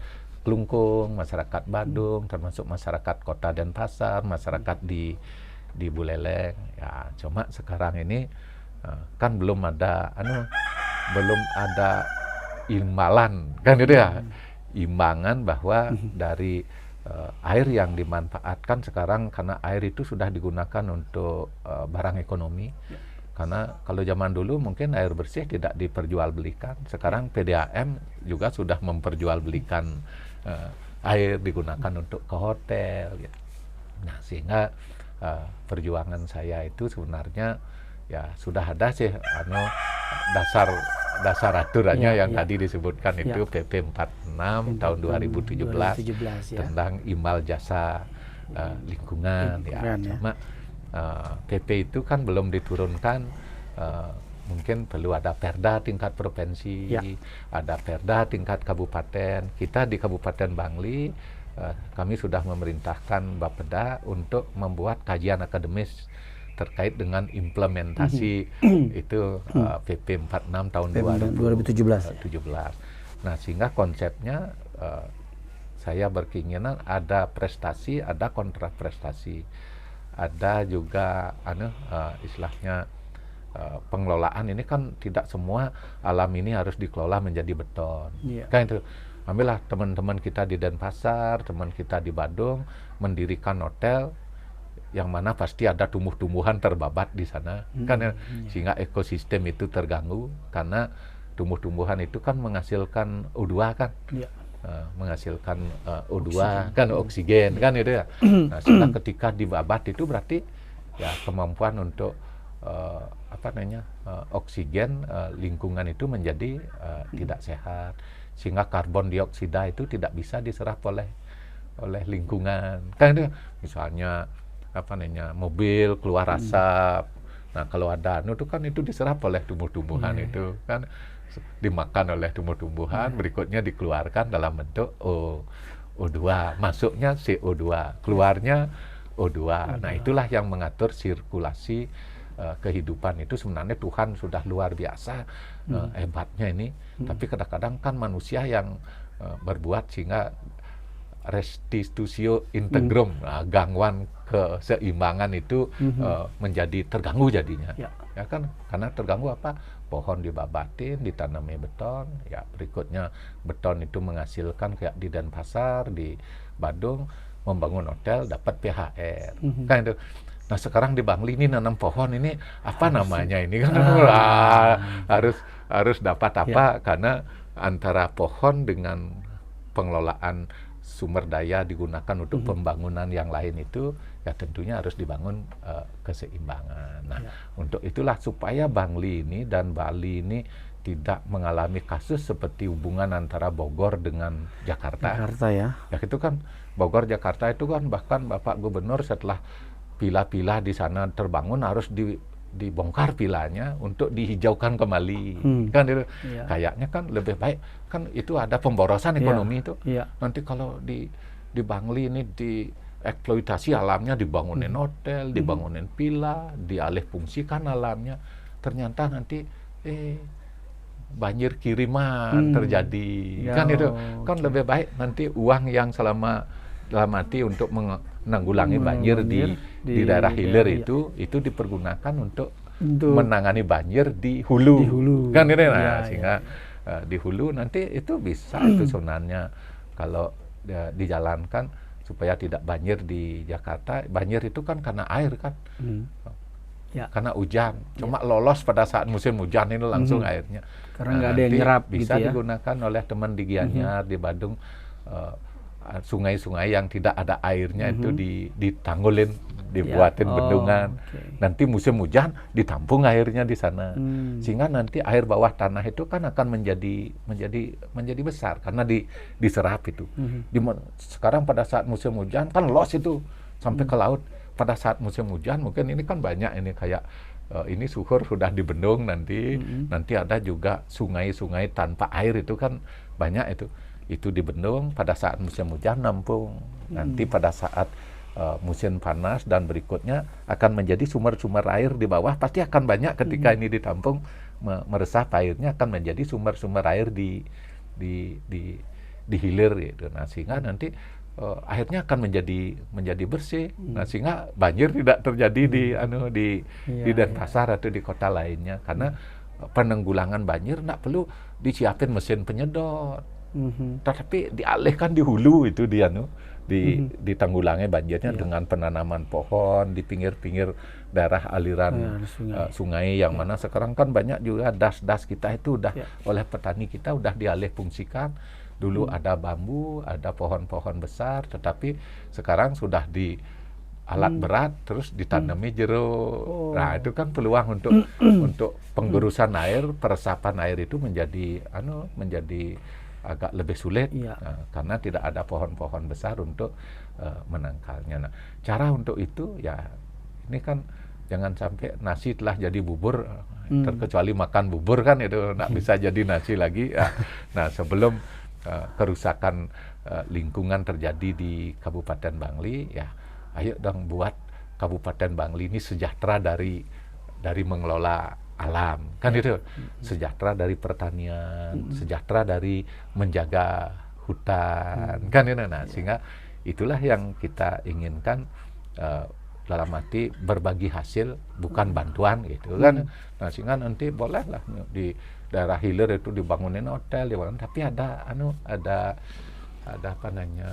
Klungkung, masyarakat Badung, termasuk masyarakat Kota Denpasar, masyarakat di Buleleng. Ya, cuma sekarang ini kan belum ada imbalan, kan gitu ya, imbangan bahwa dari air yang dimanfaatkan sekarang, karena air itu sudah digunakan untuk barang ekonomi. Karena kalau zaman dulu mungkin air bersih tidak diperjualbelikan, sekarang PDAM juga sudah memperjualbelikan air digunakan untuk ke hotel. Gitu. Nah, sehingga perjuangan saya itu sebenarnya ya sudah ada sih dasar aturannya yang tadi disebutkan itu PP 46 tahun 2017 tentang imbal jasa lingkungan ya. Cuma PP itu kan belum diturunkan, mungkin perlu ada perda tingkat provinsi, ada perda tingkat kabupaten. Kita di Kabupaten Bangli, kami sudah memerintahkan Bapeda untuk membuat kajian akademis terkait dengan implementasi itu PP 46 tahun 2017. Nah, sehingga konsepnya saya berkeinginan ada prestasi, ada kontra prestasi. Ada juga istilahnya pengelolaan ini kan tidak semua alam ini harus dikelola menjadi beton. Kan itu. Ambillah teman-teman kita di Denpasar, teman kita di Badung mendirikan hotel yang mana pasti ada tumbuh-tumbuhan terbabat di sana. Sehingga ekosistem itu terganggu karena tumbuh-tumbuhan itu kan menghasilkan O2 kan. Menghasilkan O2 kan oksigen kan itu ya. Nah, sehingga ketika dibabat itu berarti ya kemampuan untuk oksigen lingkungan itu menjadi tidak sehat, sehingga karbon dioksida itu tidak bisa diserap oleh lingkungan kan itu. Misalnya mobil keluar asap, nah kalau ada itu kan itu diserap oleh tumbuh-tumbuhan itu kan, dimakan oleh tumbuh-tumbuhan, berikutnya dikeluarkan dalam bentuk O2, masuknya CO2, keluarnya O2. Nah, itulah yang mengatur sirkulasi kehidupan itu. Sebenarnya Tuhan sudah luar biasa hebatnya ini, tapi kadang-kadang kan manusia yang berbuat sehingga restitutio integrum, gangguan keseimbangan itu menjadi terganggu jadinya. Ya kan, karena terganggu apa? Pohon dibabatin, ditanami beton, ya berikutnya beton itu menghasilkan kayak di Denpasar, di Badung, membangun hotel dapat PHR, kan itu. Nah, sekarang di Bangli ini nanam pohon ini apa namanya ini kan harus dapat apa, karena antara pohon dengan pengelolaan sumber daya digunakan untuk pembangunan yang lain itu ya tentunya harus dibangun keseimbangan. Nah, untuk itulah supaya Bangli ini dan Bali ini tidak mengalami kasus seperti hubungan antara Bogor dengan Jakarta. Ya itu kan Bogor Jakarta itu kan bahkan Bapak Gubernur setelah pila-pila di sana terbangun harus dibongkar pilanya untuk dihijaukan kembali. Kan itu kayaknya kan lebih baik kan itu ada pemborosan ekonomi itu. Nanti kalau di Bangli ini dieksploitasi alamnya, dibangunin hotel, dibangunin villa, dialih fungsikan alamnya, ternyata nanti banjir kiriman terjadi. Kan itu kan lebih baik nanti uang yang selama mati untuk menanggulangi banjir di daerah hilir itu dipergunakan untuk menangani banjir di hulu. Kan ini sehingga di hulu nanti itu bisa itu sebenarnya kalau dijalankan supaya tidak banjir di Jakarta. Banjir itu kan karena air kan, karena hujan. Cuma lolos pada saat musim hujan ini langsung airnya. Karena nggak ada yang nyerap bisa gitu ya. digunakan oleh teman di Gianyar, di Badung, sungai-sungai yang tidak ada airnya itu ditanggulin, dibuatin bendungan. Nanti musim hujan ditampung airnya di sana, sehingga nanti air bawah tanah itu kan akan menjadi besar karena diserap itu. Sekarang pada saat musim hujan kan los itu sampai ke laut. Pada saat musim hujan mungkin ini kan banyak ini kayak ini Suhur sudah dibendung, nanti ada juga sungai-sungai tanpa air itu kan banyak itu dibendung pada saat musim hujan nampung. Nanti pada saat musim panas dan berikutnya akan menjadi sumber-sumber air di bawah, pasti akan banyak ketika ini ditampung meresap airnya akan menjadi sumber-sumber air di hilir gitu. Nah, sehingga nanti akhirnya akan menjadi bersih. Nah, sehingga banjir tidak terjadi di Denpasar atau di kota lainnya, karena penanggulangan banjir tidak perlu disiapin mesin penyedot. Tetapi dialihkan di hulu itu ditanggulangi banjirnya dengan penanaman pohon di pinggir-pinggir daerah aliran sungai yang mana sekarang kan banyak juga das-das kita itu udah oleh petani kita udah dialih fungsikan. Dulu ada bambu, ada pohon-pohon besar, tetapi sekarang sudah di alat berat terus ditanami jeruk. Nah, itu kan peluang untuk penggerusan air, peresapan air itu menjadi agak lebih sulit karena tidak ada pohon-pohon besar untuk menangkalnya. Nah, cara untuk itu ya ini kan jangan sampai nasi telah jadi bubur, terkecuali makan bubur kan itu nggak bisa jadi nasi lagi. Nah, sebelum kerusakan lingkungan terjadi di Kabupaten Bangli, ya ayo dong buat Kabupaten Bangli ini sejahtera dari mengelola alam, kan itu sejahtera dari pertanian, sejahtera dari menjaga hutan, kan itu. Nah, sehingga itulah yang kita inginkan, dalam arti berbagi hasil bukan bantuan gitu kan. Nah, sehingga nanti bolehlah di daerah hilir itu dibangunin hotel, tapi ada apa namanya,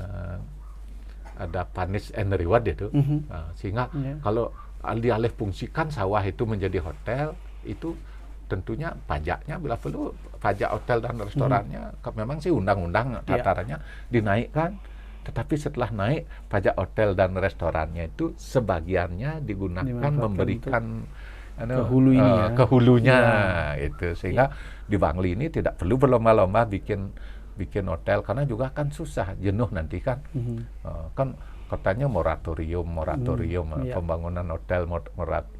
ada punish and reward itu. Nah, sehingga kalau dialih fungsikan sawah itu menjadi hotel, itu tentunya pajaknya bila perlu pajak hotel dan restorannya memang sih undang-undang tatarannya dinaikkan, tetapi setelah naik pajak hotel dan restorannya itu sebagiannya digunakan memberikan ke hulunya itu, sehingga di Bangli ini tidak perlu berlomba-lomba bikin hotel karena juga kan susah, jenuh nanti kan. Kan katanya moratorium pembangunan hotel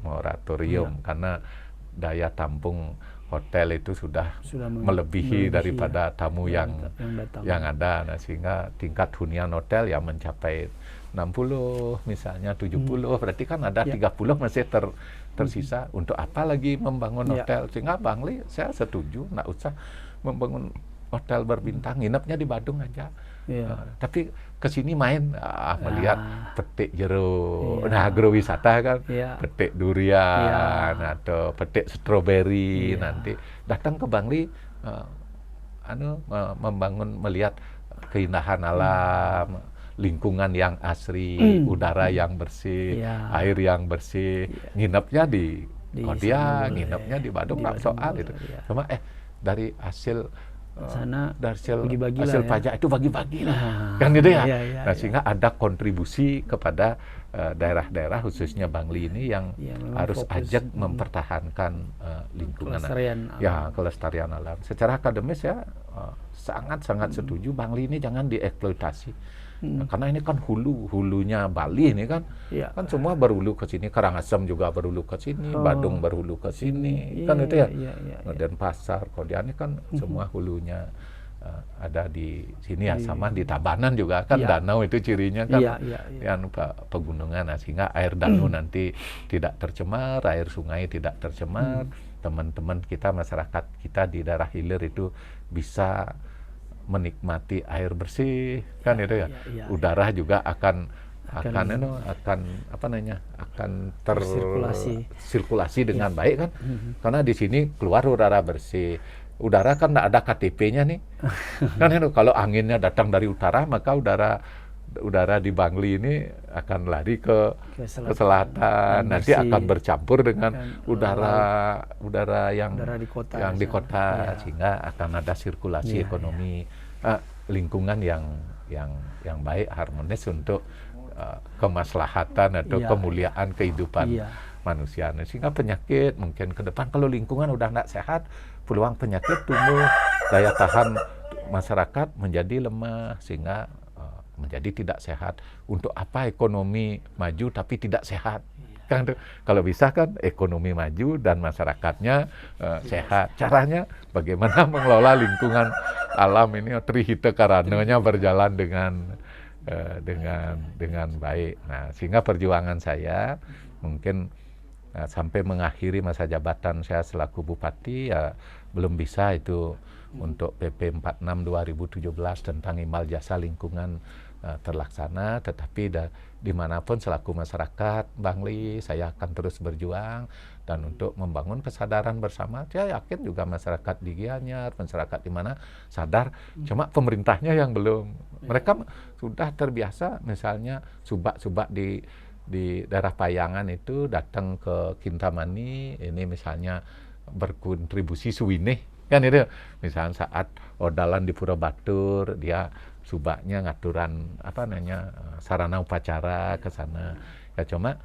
moratorium karena daya tampung hotel itu sudah melebihi daripada tamu yang ada. Nah, sehingga tingkat hunian hotel yang mencapai 60 misalnya 70, berarti kan ada 30 masih tersisa. Untuk apa lagi membangun hotel? Sehingga Bangli saya setuju nggak usah membangun hotel berbintang, nginepnya di Badung aja. Tapi kesini main melihat petik jeruk, nah agrowisata kan, petik durian atau petik stroberi, nanti datang ke Bangli melihat keindahan alam, lingkungan yang asri, udara yang bersih, air yang bersih, nginepnya di Kodia, nginepnya di Badung, nggak soal itu. Cuma dari hasil hasil pajak itu bagi-bagi lah, kan gitu ya. Nah, sehingga ada kontribusi kepada daerah-daerah khususnya Bangli ini yang harus ajak mempertahankan lingkungan, kelestarian alam. Secara akademis ya sangat-sangat setuju Bangli ini jangan dieksploitasi. Karena ini kan hulunya Bali ini kan, kan semua berhulu ke sini, Karangasem juga berhulu ke sini, Badung berhulu ke sini, kan itu ya. Denpasar, Kodia ini kan semua hulunya ada di sini ya, sama di Tabanan juga kan, danau itu cirinya kan, yang pegunungan. Nah, sehingga air danau nanti tidak tercemar, air sungai tidak tercemar, teman-teman kita, masyarakat kita di daerah hilir itu bisa menikmati air bersih, kan itu ya. Udara juga akan tersirkulasi dengan baik kan, karena di sini keluar udara bersih. Udara kan tidak ada KTP-nya nih, kan itu. Kalau anginnya datang dari utara, maka udara di Bangli ini akan lari ke selatan, nanti akan bercampur dengan udara yang di kota, sehingga akan ada sirkulasi ekonomi, lingkungan yang baik, harmonis untuk kemaslahatan atau kemuliaan kehidupan manusia. Sehingga penyakit mungkin ke depan kalau lingkungan udah tidak sehat, peluang penyakit tumbuh, daya tahan masyarakat menjadi lemah, sehingga menjadi tidak sehat. Untuk apa ekonomi maju tapi tidak sehat? Kan kalau bisa kan ekonomi maju dan masyarakatnya sehat. Caranya bagaimana mengelola lingkungan alam ini trihita karananya berjalan dengan baik. Nah, sehingga perjuangan saya mungkin sampai mengakhiri masa jabatan saya selaku bupati ya belum bisa itu untuk PP 46 2017 tentang imbal jasa lingkungan terlaksana, tetapi dimanapun selaku masyarakat Bangli saya akan terus berjuang dan untuk membangun kesadaran bersama. Saya yakin juga masyarakat di Gianyar, masyarakat di mana sadar, cuma pemerintahnya yang belum. Mereka sudah terbiasa, misalnya subak-subak di daerah Payangan itu datang ke Kintamani, ini misalnya berkontribusi suwinih, kan itu. Misalnya saat odalan di Pura Batur, dia subaknya ngaturan sarana upacara ke sana. Ya cuma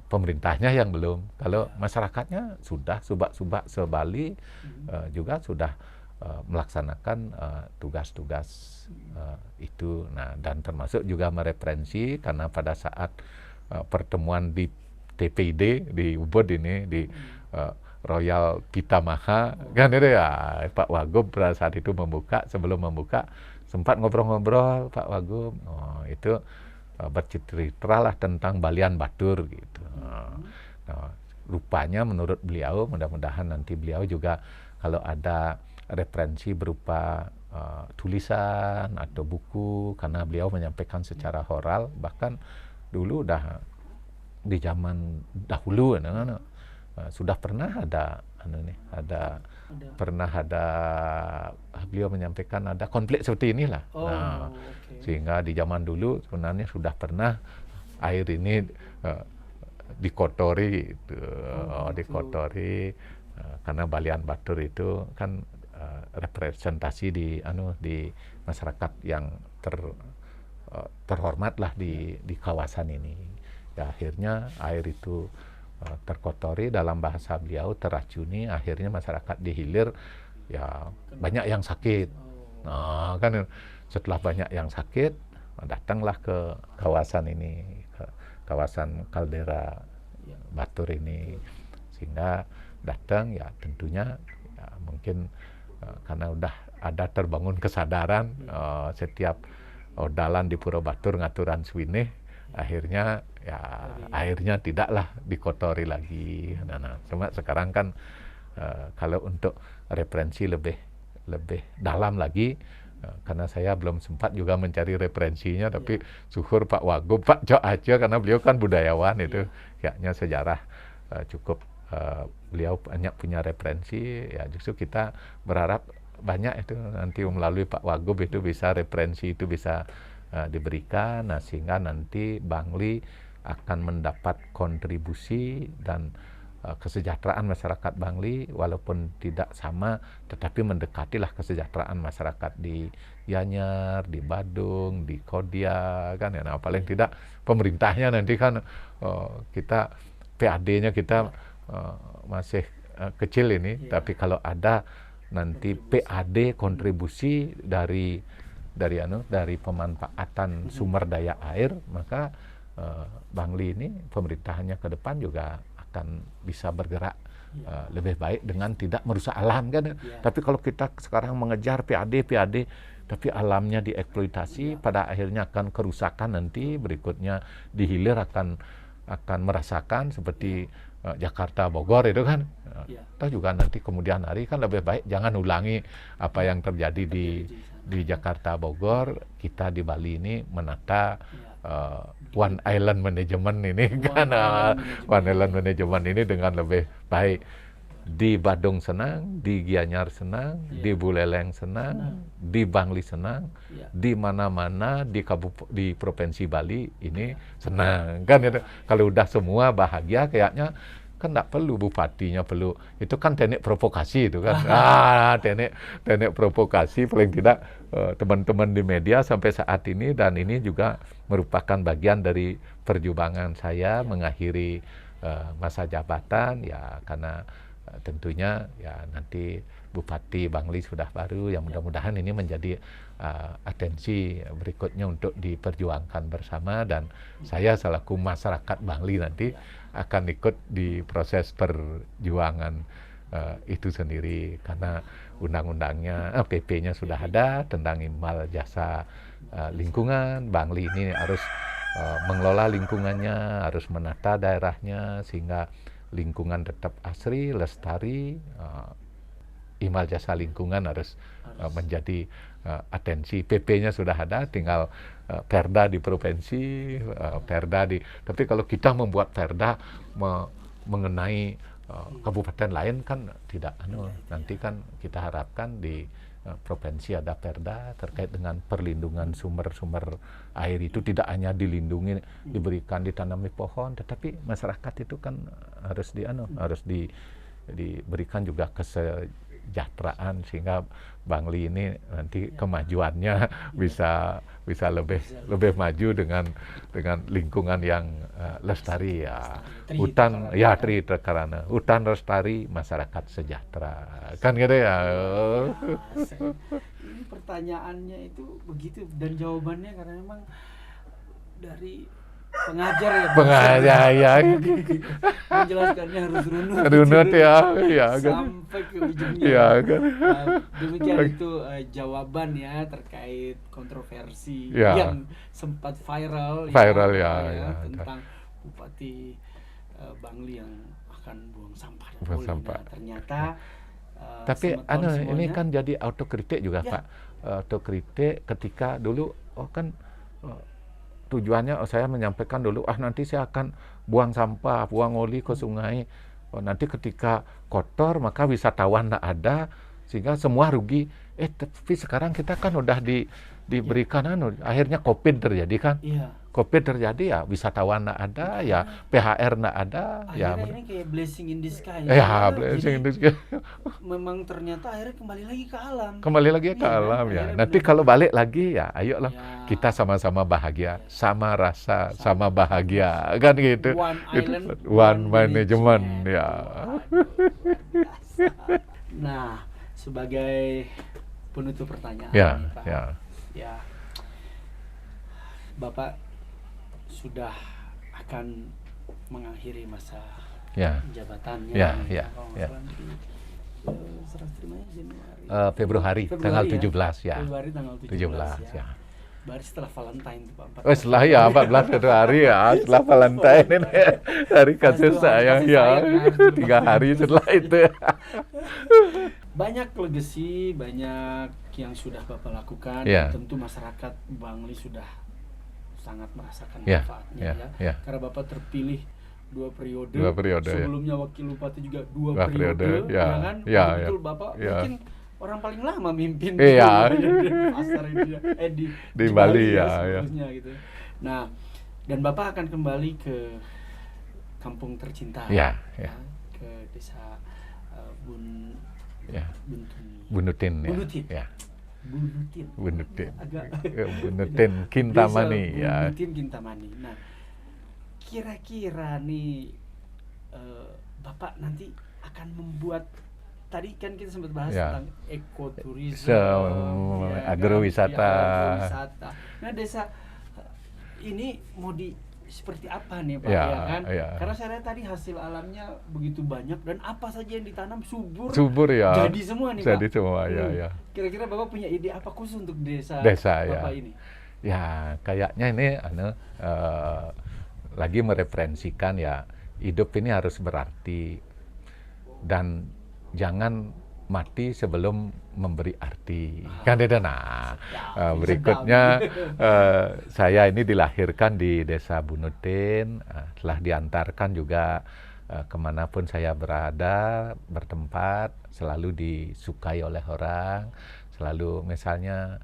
pemerintahnya yang belum. Kalau masyarakatnya sudah, subak-subak se-Bali juga sudah melaksanakan tugas-tugas itu. Nah, dan termasuk juga mereferensi, karena pada saat pertemuan di TPID di Ubud ini di Royal Pitamaha, kan itu ya, Pak Wagub pada saat itu sebelum membuka sempat ngobrol-ngobrol Pak Wagub, itu bercerita lah tentang Balian Batur gitu. Rupanya menurut beliau, mudah-mudahan nanti beliau juga kalau ada referensi berupa tulisan atau buku, karena beliau menyampaikan secara oral, bahkan dulu di zaman dahulu sudah pernah pernah ada beliau menyampaikan ada konflik seperti inilah. Sehingga di zaman dulu sebenarnya sudah pernah air ini dikotori karena Balian Batur itu kan representasi di masyarakat yang terhormat lah di kawasan ini. Ya, akhirnya air itu terkotori, dalam bahasa beliau teracuni, akhirnya masyarakat di hilir ya banyak yang sakit. Nah, kan setelah banyak yang sakit, datanglah ke kawasan ini, ke kawasan kaldera Batur ini, sehingga datang ya tentunya ya, mungkin karena udah ada terbangun kesadaran setiap odalan di Pura Batur ngaturan suwinih, akhirnya ya airnya tidaklah dikotori lagi. Nah, cuma sekarang kan kalau untuk referensi lebih dalam lagi, karena saya belum sempat juga mencari referensinya, tapi syukur Pak Wagub, Pak Cok aja, karena beliau kan budayawan itu, kayaknya sejarah cukup beliau banyak punya referensi. Ya justru kita berharap banyak itu nanti melalui Pak Wagub itu bisa referensi itu bisa diberikan, nah sehingga nanti Bangli akan mendapat kontribusi dan kesejahteraan masyarakat Bangli walaupun tidak sama, tetapi mendekatilah kesejahteraan masyarakat di Gianyar, di Badung, di Kodia, kan ya. Nah, paling tidak pemerintahnya nanti kan kita PAD-nya kita masih kecil ini, tapi kalau ada nanti PAD kontribusi dari pemanfaatan sumber daya air, maka Bangli ini pemerintahannya ke depan juga akan bisa bergerak lebih baik dengan tidak merusak alam, kan. Tapi kalau kita sekarang mengejar PAD, tapi alamnya dieksploitasi, pada akhirnya akan kerusakan, nanti berikutnya di hilir akan merasakan seperti Jakarta Bogor itu kan. Atau juga nanti kemudian hari kan lebih baik jangan ulangi apa yang terjadi di Jakarta Bogor. Kita di Bali ini menata One Island Management ini One Island Management ini dengan lebih baik. Di Badung senang, di Gianyar senang, di Buleleng senang, di Bangli senang, di mana-mana di Provinsi Bali ini senang, kan itu. Kalau udah semua bahagia, kayaknya kan nggak perlu bupatinya perlu, itu kan teknik provokasi itu kan. Teknik provokasi paling tidak teman-teman di media sampai saat ini, dan ini juga merupakan bagian dari perjuangan saya mengakhiri masa jabatan ya, karena tentunya ya nanti Bupati Bangli sudah baru, yang mudah-mudahan ini menjadi atensi berikutnya untuk diperjuangkan bersama, dan saya selaku masyarakat Bangli nanti akan ikut di proses perjuangan itu sendiri, karena undang-undangnya, PP-nya sudah ada tentang imbal jasa lingkungan. Bangli ini harus mengelola lingkungannya, harus menata daerahnya sehingga lingkungan tetap asri, lestari. Imbal jasa lingkungan harus menjadi atensi. PP-nya sudah ada, tinggal perda di provinsi, perda di. Tapi kalau kita membuat perda mengenai kabupaten lain kan tidak, nanti kan kita harapkan di provinsi ada perda terkait dengan perlindungan sumber-sumber air itu, tidak hanya dilindungi, diberikan, ditanami pohon, tetapi masyarakat itu kan harus diberikan juga kesejahteraan, sehingga Bangli ini nanti kemajuannya bisa lebih maju dengan lingkungan yang lestari ya. Hutan ya Trikarana, hutan lestari, masyarakat sejahtera. Kan gitu ya. Ini pertanyaannya itu begitu, dan jawabannya karena memang dari pengajar ya. Pengajar ya. Menjelaskannya harus runut. Runut ya, ya kan. Sampai ke ujungnya. Ya kan. Demikian itu jawaban ya terkait kontroversi ya, yang sempat viral ya, tentang Bupati Bangli yang akan buang sampah. Nah, ternyata tapi ini kan jadi autokritik juga ya, Pak. Autokritik ketika dulu tujuannya saya menyampaikan dulu nanti saya akan buang sampah, buang oli ke sungai. Nanti ketika kotor maka wisatawan tidak ada, sehingga semua rugi. Tapi sekarang kita kan udah diberikan akhirnya COVID terjadi kan. COVID terjadi ya, wisatawan nggak ada, ya PHR nggak ada. Akhirnya ini kayak blessing in disguise. Ya, blessing in disguise. Memang ternyata akhirnya kembali lagi ke alam. Kembali lagi ke alam ya. Nanti kalau balik lagi ya, ayolah kita sama-sama bahagia, sama rasa, sama bahagia, kan gitu. One island, one management ya. Nah, sebagai penutup pertanyaan, Pak. Ya, Bapak sudah akan mengakhiri masa jabatannya. Serah terimanya Januari. Februari tanggal 17 ya. Februari tanggal 17 ya. Baru setelah Valentine itu Pak. Setelah ya 14 Februari ya, setelah Valentine ini hari kasih sayang ya. 3 hari setelah itu. Banyak legacy, banyak yang sudah Bapak lakukan. Tentu masyarakat Bangli sudah sangat merasakan manfaatnya ya. Karena Bapak terpilih 2 periode. Sebelumnya Wakil Bupati juga 2 periode. Ya kan? Betul Bapak mungkin orang paling lama mimpin di pasar ini di Bali ya. Gitu. Nah, dan Bapak akan kembali ke kampung tercinta ke desa Bunutin ya. Bunutin Kintamani ya. Bunutin Kintamani. Nah, kira-kira nih Bapak nanti akan membuat, tadi kan kita sempat bahas tentang ekoturisme, agrowisata. Nah, desa ini mau seperti apa nih Pak kan? Karena saya lihat tadi hasil alamnya begitu banyak, dan apa saja yang ditanam subur ya. Jadi semua nih Pak. Jadi semua ya. Kira-kira Bapak punya ide apa khusus untuk desa Bapak ini? Ya, kayaknya ini lagi mereferensikan ya, hidup ini harus berarti dan jangan mati sebelum memberi arti. Kan itu. Nah, berikutnya saya ini dilahirkan di Desa Bunutin, telah diantarkan juga kemanapun saya berada, bertempat, selalu disukai oleh orang, selalu misalnya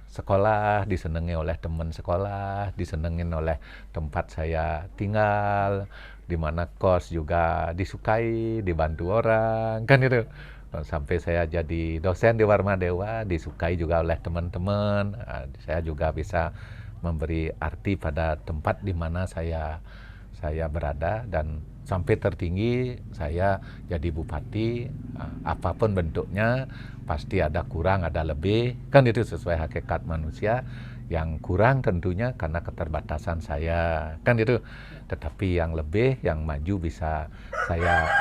sekolah disenangi oleh teman sekolah, disenengin oleh tempat saya tinggal, di mana kos juga disukai, dibantu orang, kan itu. Sampai saya jadi dosen di Warmadewa, disukai juga oleh teman-teman. Saya juga bisa memberi arti pada tempat di mana saya berada, dan sampai tertinggi saya jadi bupati, apapun bentuknya pasti ada kurang ada lebih, kan itu sesuai hakikat manusia. Yang kurang tentunya karena keterbatasan saya, kan itu. Tetapi yang lebih, yang maju bisa saya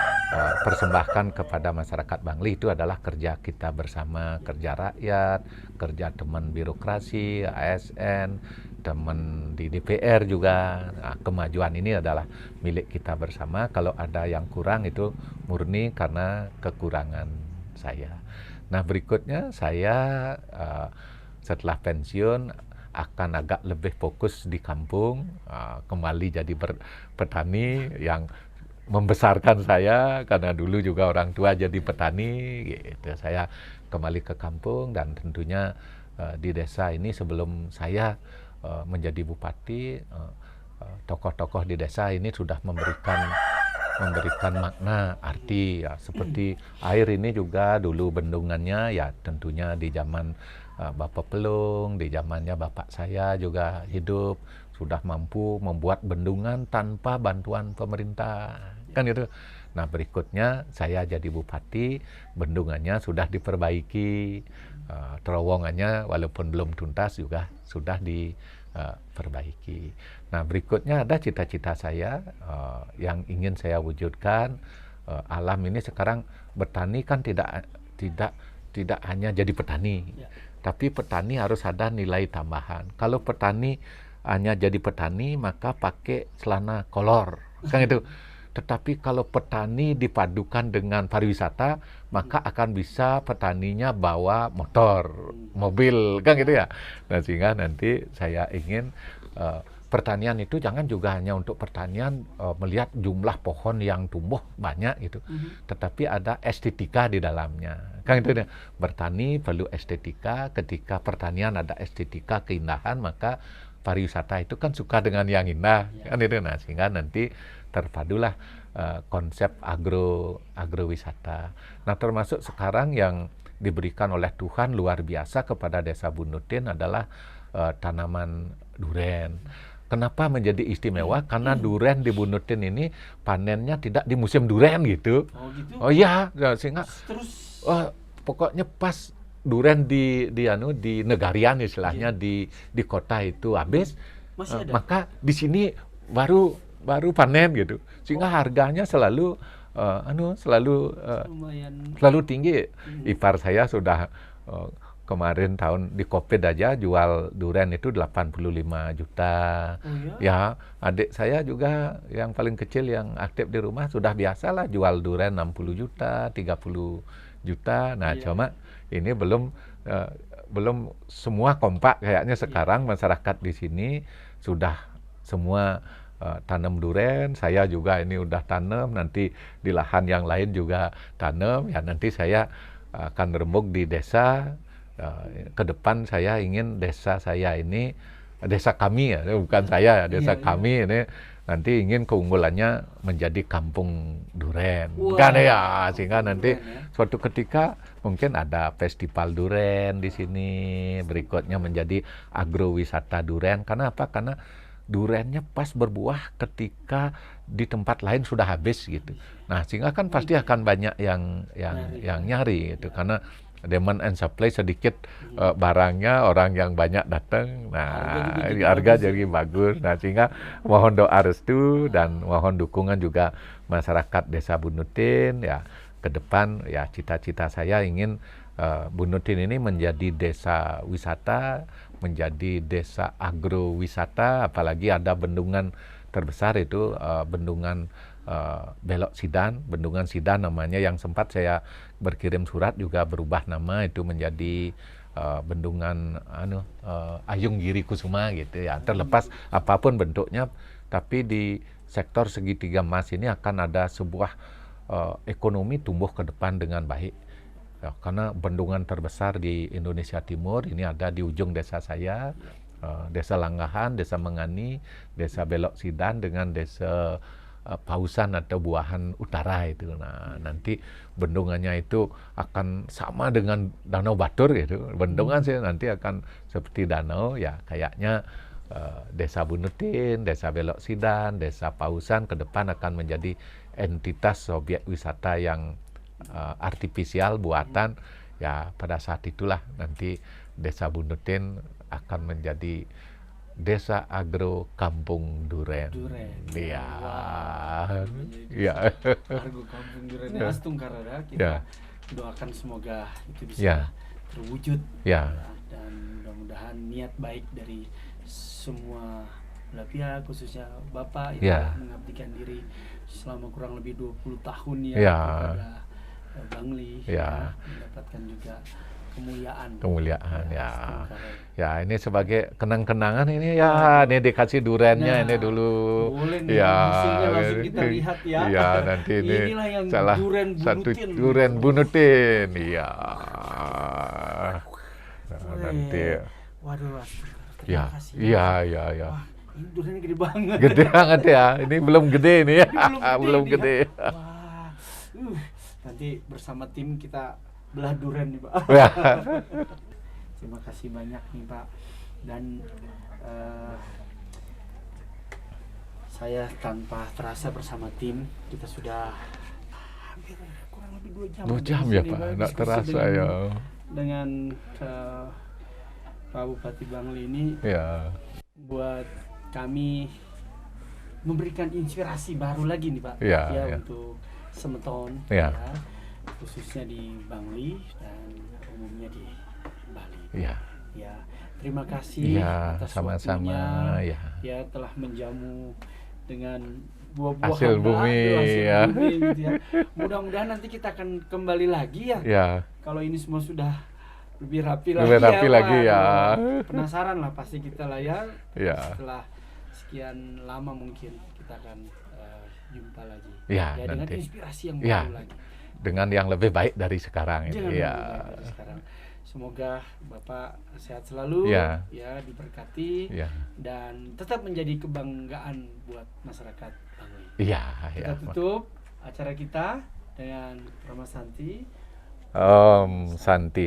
persembahkan kepada masyarakat Bangli, itu adalah kerja kita bersama, kerja rakyat, kerja teman birokrasi, ASN, teman di DPR juga. Nah, kemajuan ini adalah milik kita bersama. Kalau ada yang kurang itu murni karena kekurangan saya. Nah, berikutnya saya setelah pensiun akan agak lebih fokus di kampung, kembali jadi petani yang membesarkan saya, karena dulu juga orang tua jadi petani gitu. Saya kembali ke kampung, dan tentunya di desa ini sebelum saya menjadi bupati, tokoh-tokoh di desa ini sudah memberikan makna, arti, ya, seperti air ini juga dulu bendungannya ya tentunya di zaman Bapak Pelung, di zamannya bapak saya juga hidup, sudah mampu membuat bendungan tanpa bantuan pemerintah, kan itu. Nah, berikutnya saya jadi bupati, bendungannya sudah diperbaiki, terowongannya walaupun belum tuntas juga sudah diperbaiki. Nah, berikutnya ada cita-cita saya yang ingin saya wujudkan. Alam ini sekarang bertani kan tidak hanya jadi petani, tapi petani harus ada nilai tambahan. Kalau petani hanya jadi petani, maka pakai celana kolor, kan itu. Tetapi kalau petani dipadukan dengan pariwisata, maka akan bisa petaninya bawa motor, mobil, kan gitu ya. Nah, sehingga nanti saya ingin pertanian itu jangan juga hanya untuk pertanian melihat jumlah pohon yang tumbuh banyak gitu, tetapi ada estetika di dalamnya, kan itu. Bertani perlu estetika. Ketika pertanian ada estetika, keindahan, maka pariwisata itu kan suka dengan yang indah, kan itu. Nah, sehingga nanti terpadulah konsep agrowisata. Nah, termasuk sekarang yang diberikan oleh Tuhan luar biasa kepada Desa Bunutin adalah tanaman duren. Kenapa menjadi istimewa? Karena duren di Bunutin ini panennya tidak di musim duren gitu. Oh gitu? Oh iya, sehingga Terus pokoknya pas duren di negarian istilahnya, di kota itu habis, masih ada? maka di sini baru panen gitu. Sehingga harganya selalu Lumayan. selalu tinggi. Ipar saya sudah kemarin tahun di Covid aja jual duren itu 85 juta. Oh ya? Ya, adik saya juga yang paling kecil yang aktif di rumah sudah biasa lah jual duren 60 juta, 30 juta. Nah, cuma ini belum semua kompak kayaknya sekarang. Masyarakat di sini sudah semua tanam duren. Saya juga ini udah tanam, nanti di lahan yang lain juga tanam. Ya, nanti saya akan rembuk di desa. Ke depan saya ingin desa saya ini, desa kami ya, bukan saya, desa kami ini nanti ingin keunggulannya menjadi kampung duren, kan ya, sehingga nanti suatu ketika mungkin ada festival duren di sini, berikutnya menjadi agrowisata duren. Karena apa? Karena durennya pas berbuah ketika di tempat lain sudah habis gitu. Nah, sehingga kan pasti akan banyak yang nyari gitu, karena demand and supply sedikit, barangnya orang yang banyak datang. Nah, harga jadi bagus. Nah, sehingga mohon doa restu dan mohon dukungan juga masyarakat Desa Bunutin ya. Ke depan ya cita-cita saya ingin Bunutin ini menjadi desa wisata, menjadi desa agrowisata, apalagi ada bendungan terbesar itu bendungan Belok Sidan, bendungan Sidan namanya, yang sempat saya berkirim surat juga berubah nama itu menjadi bendungan Ayung Giri Kusuma gitu ya. Terlepas apapun bentuknya, tapi di sektor segitiga emas ini akan ada sebuah ekonomi tumbuh ke depan dengan baik. Ya, karena bendungan terbesar di Indonesia Timur ini ada di ujung desa saya, Desa Langgahan, Desa Mengani, Desa Belok Sidan dengan Desa Pausan atau Buahan Utara itu. Nah, nanti bendungannya itu akan sama dengan Danau Batur gitu. Bendungan sih nanti akan seperti danau ya, kayaknya Desa Bunutin, Desa Belok Sidan, Desa Pausan ke depan akan menjadi entitas objek wisata yang artifisial buatan. Ya, pada saat itulah nanti Desa Bunutin akan menjadi Desa Agro Kampung Duren. Iya. Iya. Agro Kampung Duren Astung Karada, kita doakan semoga itu bisa terwujud. Ya. Dan mudah-mudahan niat baik dari semua belah pihak, khususnya Bapak yang telah mengabdikan diri selama kurang lebih 20 tahun kepada Bangli Ya. mendapatkan juga kemuliaan ya. Tengkareng. Ya, ini sebagai kenang-kenangan ini ya, ini dikasih durennya Nah, ini dulu. boleh nih, Ya, hasilnya langsung kita lihat ya. Iya, nanti ini Inilah yang salah duren satu bunutin. duren bunutin. Iya. Nah, Weh, nanti waduh, ya, terima kasih. iya. Wah, ini durennya gede banget. Gede banget ya. Ini belum gede nih ya. Ini Belum nih, gede. ya. Wah, nanti bersama tim kita belah duren nih Pak. Ya. Terima kasih banyak nih Pak. Dan saya tanpa terasa bersama tim kita sudah hampir kurang lebih 2 jam. 2 jam di ya sini, Pak, Pak, nggak diskusi terasa dengan, ya. Dengan Pak Bupati Bangli ini Ya. buat kami memberikan inspirasi baru lagi nih Pak, Ya. untuk Semeton, Ya. khususnya di Bangli dan umumnya di Bali. Iya. Ya, terima kasih Iya, atas sama-sama waktunya, ya. ya telah menjamu dengan buah-buahan Hasil bumi, hasil ya. bumi gitu ya. Mudah-mudahan nanti kita akan kembali lagi ya. Ya. Kalau ini semua sudah lebih rapi lagi Lebih rapi lagi ya. Waduh, penasaran lah pasti kita lah ya. Ya. Setelah sekian lama mungkin kita akan jumpa lagi. Ya, dengan nanti. inspirasi yang Ya. baru lagi. Dengan yang lebih baik dari sekarang Jangan ini. Ya. lupa dari sekarang. Semoga Bapak sehat selalu, Ya. diberkati, Ya. dan tetap menjadi kebanggaan buat masyarakat Bangli. Iya, Kita ya. tutup acara kita dengan Rama Santi. Santi.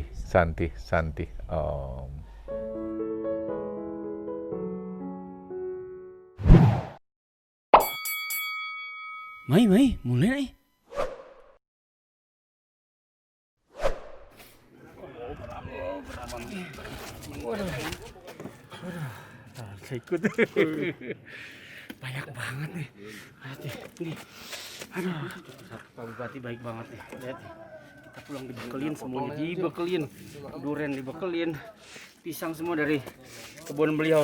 Mai, mulai nih. Waduh, saya ikut. Banyak banget nih. Lihat nih. Aduh, Pak Bupati baik banget nih. Lihat nih. Kita pulang dibekelin semuanya, dibekelin. Duren dibekelin. Pisang semua dari kebun beliau.